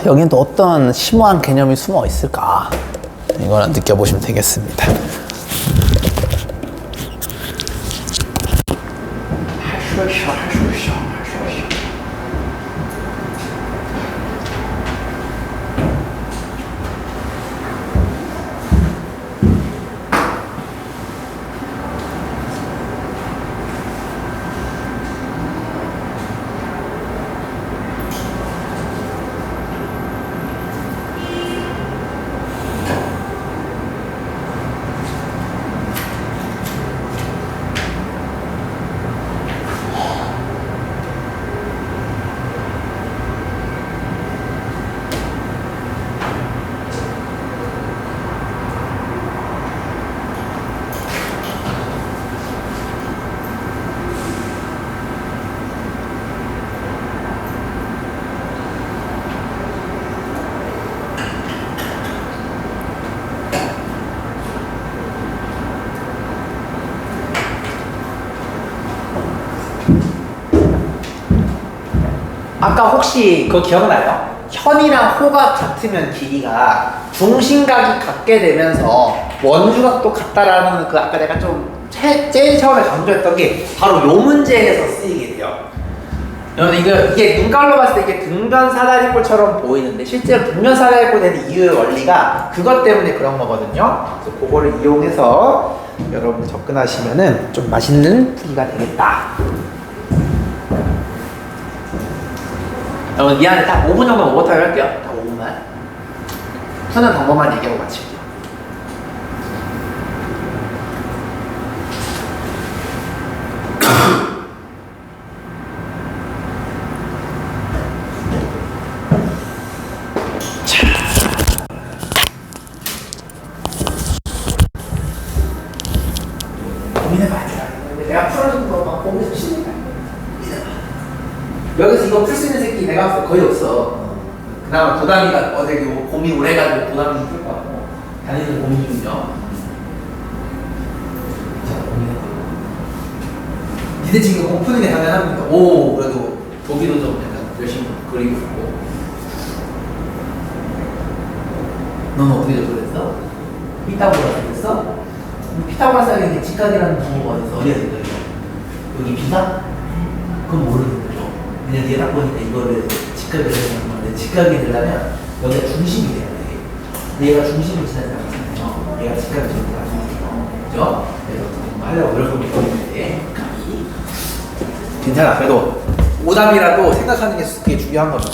여기는 또 어떤 심오한 개념이 숨어 있을까? 이거는 느껴보시면 되겠습니다. 아까 혹시 그거 기억나요? 현이랑 호가 같으면 길이가 중심각이 같게 되면서 원주각도 같다라는 그 아까 내가 좀 제일 처음에 강조했던 게 바로 요 문제에서 쓰이게 돼요. 여러분 이게 눈깔로 봤을 때 이게 등변 사다리꼴처럼 보이는데 실제로 등변 사다리꼴 되는 이유의 원리가 그것 때문에 그런 거거든요. 그래서 그거를 이용해서 여러분 접근하시면은 좀 맛있는 풀이가 되겠다. 여러분 미안해, 딱 5분 정도 오버타임 할게요. 딱 5분만 푸는 방법만 얘기하고 마칠게요. 고민해봐야 돼. 내가 풀어준 거막 거기서 쉬는 거야. 여기서 이거 풀 수 있는 새끼 내가 봤을 때 거의 없어. 그나마 도담이가 어제 고민 오래 가지고 도담이 풀 것 같고 다니는 고민 중이죠. 자, 고민해봐. 니네 지금 공 푸는 게 당연합니까? 오, 그래도 보기도 좀 약간 열심히 그리고 있고. 너는 어떻게 접근했어? 피타고라스 했어? 피타고라스에게 직각이라는 방법이 어디서 어디에서 있어요? 여기 비사? 그건 모르는 거죠. 그냥 얘 딱 보니까 이거를 직각을 해야 건데 직각이 되려면 여기가 중심이 돼야 돼. 근데 얘가 중심을 지나지 않잖아요. 얘가 직각을 지나지 않잖아요. 그죠? 그래서 뭐 하려고 노력하고 있는데 괜찮아. 그래도 오답이라도 생각하는 게 되게 중요한 겁니다.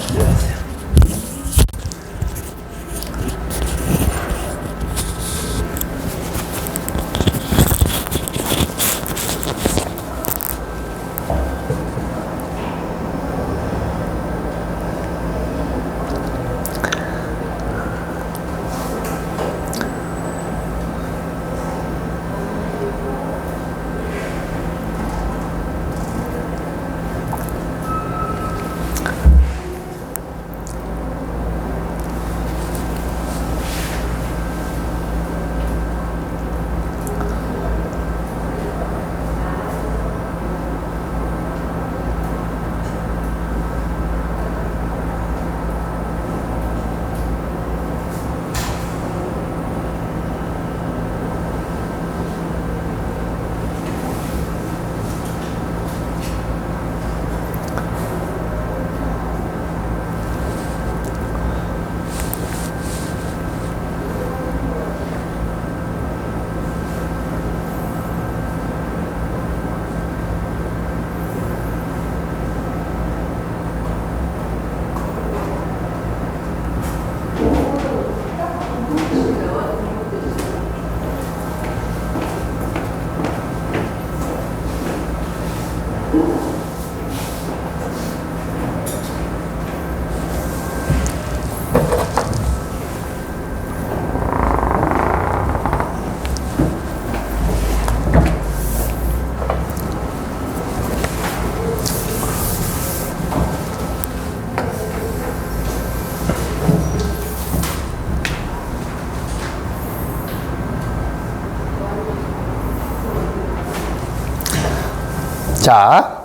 자,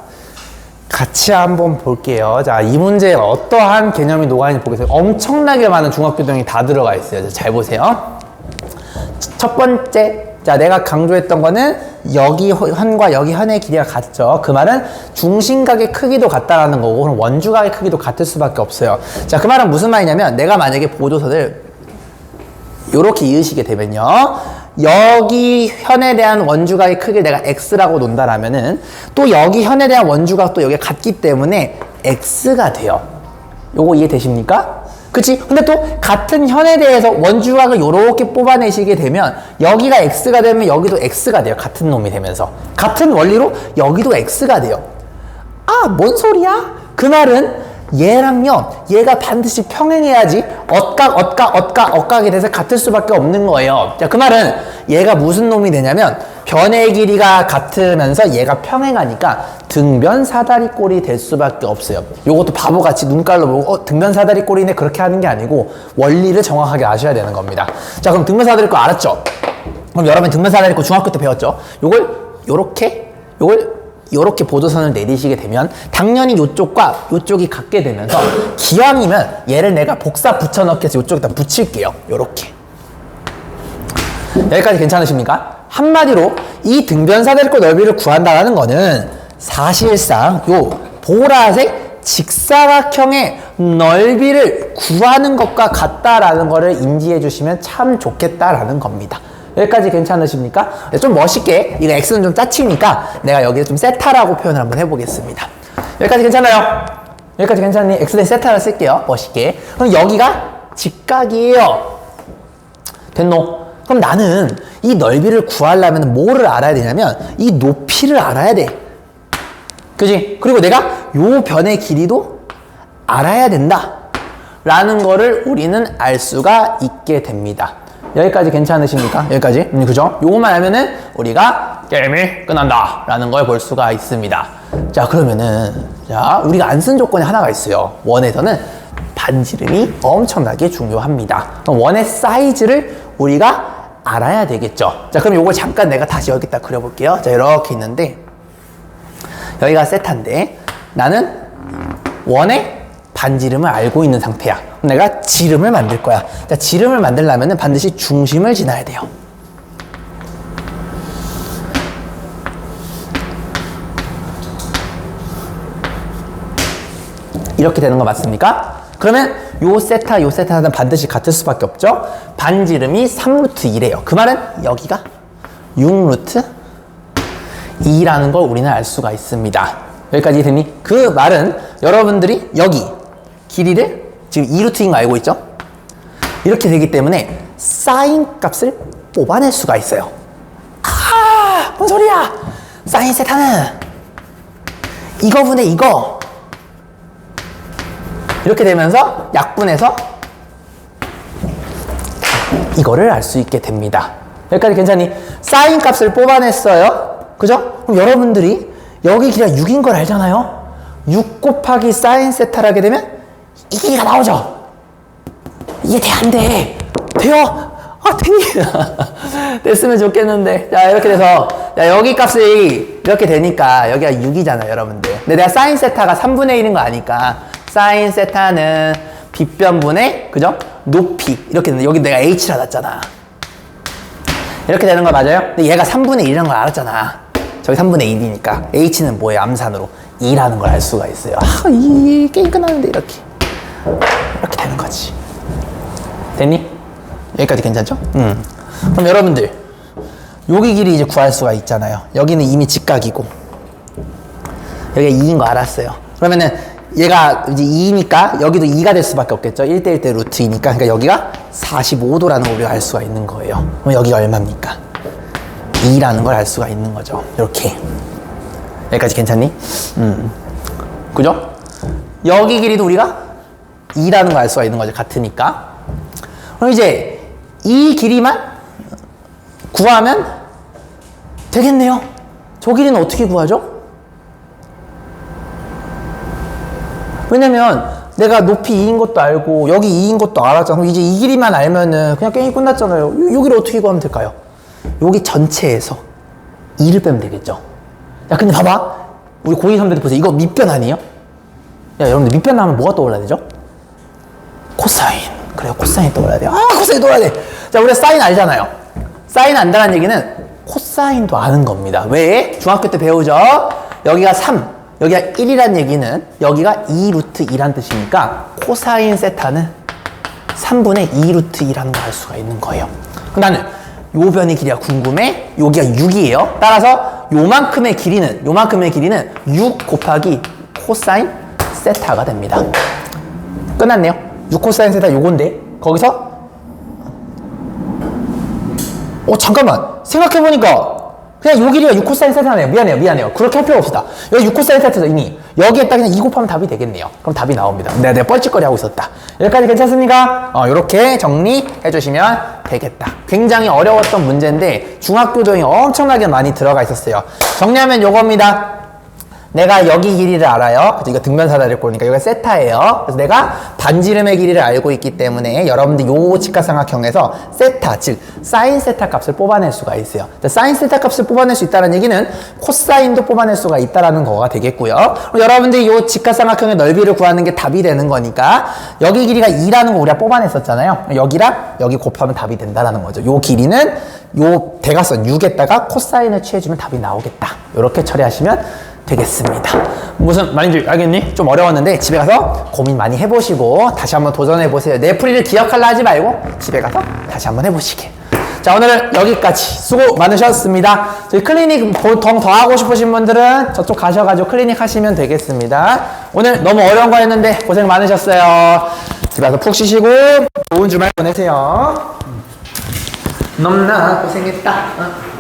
같이 한번 볼게요. 자, 이 문제에 어떠한 개념이 녹아있는지 보겠습니다. 엄청나게 많은 중학교동이 다 들어가 있어요. 자, 잘 보세요. 첫 번째, 자, 내가 강조했던 거는 여기 현과 여기 현의 길이가 같죠. 그 말은 중심각의 크기도 같다라는 거고, 그럼 원주각의 크기도 같을 수밖에 없어요. 자, 그 말은 무슨 말이냐면, 내가 만약에 보조선을 이렇게 이으시게 되면요, 여기 현에 대한 원주각의 크기를 내가 x라고 논다라면은 또 여기 현에 대한 원주각도 여기 같기 때문에 x가 돼요. 요거 이해되십니까? 그치? 근데 또 같은 현에 대해서 원주각을 요렇게 뽑아내시게 되면 여기가 x가 되면 여기도 x가 돼요. 같은 놈이 되면서. 같은 원리로 여기도 x가 돼요. 아, 뭔 소리야? 그 말은 얘랑요, 얘가 반드시 평행해야지 억각이 돼서 같을 수밖에 없는 거예요. 자, 그 말은 얘가 무슨 놈이 되냐면 변의 길이가 같으면서 얘가 평행하니까 등변 사다리꼴이 될 수밖에 없어요. 요것도 바보같이 눈깔로 보고 등변 사다리꼴이네 그렇게 하는 게 아니고 원리를 정확하게 아셔야 되는 겁니다. 자, 그럼 등변 사다리꼴 알았죠? 그럼 여러분 등변 사다리꼴 중학교 때 배웠죠? 요걸 요렇게 보조선을 내리시게 되면 당연히 요쪽과 요쪽이 같게 되면서 기왕이면 얘를 내가 복사 붙여넣기 해서 요쪽에다 붙일게요. 요렇게. 여기까지 괜찮으십니까? 한마디로 이 등변 사다리꼴 넓이를 구한다는 거는 사실상 요 보라색 직사각형의 넓이를 구하는 것과 같다라는 거를 인지해 주시면 참 좋겠다라는 겁니다. 여기까지 괜찮으십니까? 좀 멋있게, 이거 x는 좀 짜치니까 내가 여기에 좀 세타라고 표현을 한번 해보겠습니다. 여기까지 괜찮아요? 여기까지 괜찮니? x 대 세타를 쓸게요. 멋있게. 그럼 여기가 직각이에요. 됐노? 그럼 나는 이 넓이를 구하려면 뭐를 알아야 되냐면 이 높이를 알아야 돼. 그지? 그리고 내가 요 변의 길이도 알아야 된다 라는 거를 우리는 알 수가 있게 됩니다. 여기까지 괜찮으십니까? 여기까지? 그죠? 요것만 알면은 우리가 게임이 끝난다 라는 걸 볼 수가 있습니다. 자, 그러면은 자, 우리가 안 쓴 조건이 하나가 있어요. 원에서는 반지름이 엄청나게 중요합니다. 그럼 원의 사이즈를 우리가 알아야 되겠죠. 자, 그럼 요걸 잠깐 내가 다시 여기다 그려볼게요. 자, 이렇게 있는데 여기가 세타인데 나는 원의 반지름을 알고 있는 상태야. 그럼 내가 지름을 만들 거야. 자, 지름을 만들려면 반드시 중심을 지나야 돼요. 이렇게 되는 거 맞습니까? 그러면 요 세타는 반드시 같을 수밖에 없죠. 반지름이 3루트 2래요. 그 말은 여기가 6루트 2라는 걸 우리는 알 수가 있습니다. 여기까지 됐니? 그 말은 여러분들이 여기 길이를 지금 2루트인 거 알고 있죠? 이렇게 되기 때문에 사인 값을 뽑아낼 수가 있어요. 아, 뭔 소리야? 사인 세타는 이거분의 이거 이렇게 되면서 약분해서 이거를 알 수 있게 됩니다. 여기까지 괜찮니? 사인 값을 뽑아냈어요. 그죠? 그럼 여러분들이 여기 길이가 6인 걸 알잖아요. 6 곱하기 사인 세타를 하게 되면 이 길이가 나오죠. 이게 돼, 안 돼? 돼요? 아, 됩니다. 됐으면 좋겠는데. 자, 이렇게 돼서 자, 여기 값이 이렇게 되니까 여기가 6이잖아요, 여러분들. 근데 내가 사인 세타가 3분의 1인 거 아니까 사인 세타는 빗변분의 그죠? 높이 이렇게 되는데 여기 내가 h를 알았잖아. 이렇게 되는 거 맞아요? 근데 얘가 3분의 1이라는 걸 알았잖아. 저기 3분의 1이니까 h는 뭐예요? 암산으로 2라는 걸 알 수가 있어요. 아, 이 게임 끝나는데 이렇게 되는 거지. 됐니? 여기까지 괜찮죠? 그럼 여러분들 여기 길이 이제 구할 수가 있잖아요. 여기는 이미 직각이고 여기가 2인 거 알았어요. 그러면은 얘가 이제 2니까 여기도 2가 될 수밖에 없겠죠. 1대 1대 루트 2니까. 그러니까 여기가 45도라는 걸 우리가 알 수가 있는 거예요. 그럼 여기가 얼마입니까? 2라는 걸 알 수가 있는 거죠. 이렇게. 여기까지 괜찮니? 그죠? 여기 길이도 우리가 2라는 걸 알 수가 있는 거죠. 같으니까. 그럼 이제 이 길이만 구하면 되겠네요. 저 길이는 어떻게 구하죠? 왜냐면 내가 높이 2인 것도 알고 여기 2인 것도 알았잖아. 그럼 이제 이 길이만 알면은 그냥 게임이 끝났잖아요. 여기를 어떻게 구하면 될까요? 여기 전체에서 2를 빼면 되겠죠. 야, 근데 봐봐. 우리 고2 선배들 보세요. 이거 밑변 아니에요? 야, 여러분들 밑변 나오면 뭐가 떠올라야 되죠? 코사인. 그래요, 코사인이 떠올라야 돼요. 아, 코사인 떠올라야 돼. 자, 우리가 사인 알잖아요. 사인 안다는 얘기는 코사인도 아는 겁니다. 왜? 중학교 때 배우죠? 여기가 3. 여기가 1이란 얘기는 여기가 2루트 2란 뜻이니까 코사인 세타는 3분의 2루트 2라는 걸 알 수가 있는 거예요. 그럼 나는 요 변의 길이가 궁금해. 여기가 6이에요. 따라서 요만큼의 길이는 6 곱하기 코사인 세타가 됩니다. 끝났네요. 6 코사인 세타 요건데 거기서 잠깐만 생각해보니까 그냥 요 길이가 6 코사인 세타네요. 미안해요. 그렇게 할 필요 없다. 여기 6 코사인 세타죠. 이미 여기에다 그냥 2 곱하면 답이 되겠네요. 그럼 답이 나옵니다. 내가 뻘짓거리 하고 있었다. 여기까지 괜찮습니까? 요렇게 정리해 주시면 되겠다. 굉장히 어려웠던 문제인데 중학교 도형이 엄청나게 많이 들어가 있었어요. 정리하면 요겁니다. 내가 여기 길이를 알아요. 그래서 이거 등변사다리를 꼬니까 여기가 세타예요. 그래서 내가 반지름의 길이를 알고 있기 때문에 여러분들 요 직각삼각형에서 세타, 즉 사인 세타 값을 뽑아낼 수가 있어요. 사인 세타 값을 뽑아낼 수 있다는 얘기는 코사인도 뽑아낼 수가 있다라는 거가 되겠고요. 여러분들이 요 직각삼각형의 넓이를 구하는 게 답이 되는 거니까 여기 길이가 2라는 거 우리가 뽑아냈었잖아요. 여기랑 여기 곱하면 답이 된다라는 거죠. 요 길이는 요 대각선 6에다가 코사인을 취해주면 답이 나오겠다. 이렇게 처리하시면 되겠습니다. 무슨 말인지 알겠니? 좀 어려웠는데 집에 가서 고민 많이 해보시고 다시 한번 도전해보세요. 내 풀이를 기억하려 하지 말고 집에 가서 다시 한번 해보시길. 자, 오늘은 여기까지 수고 많으셨습니다. 저희 클리닉 보통 더 하고 싶으신 분들은 저쪽 가셔가지고 클리닉 하시면 되겠습니다. 오늘 너무 어려운 거 했는데 고생 많으셨어요. 집에 가서 푹 쉬시고 좋은 주말 보내세요. 넘나 고생했다.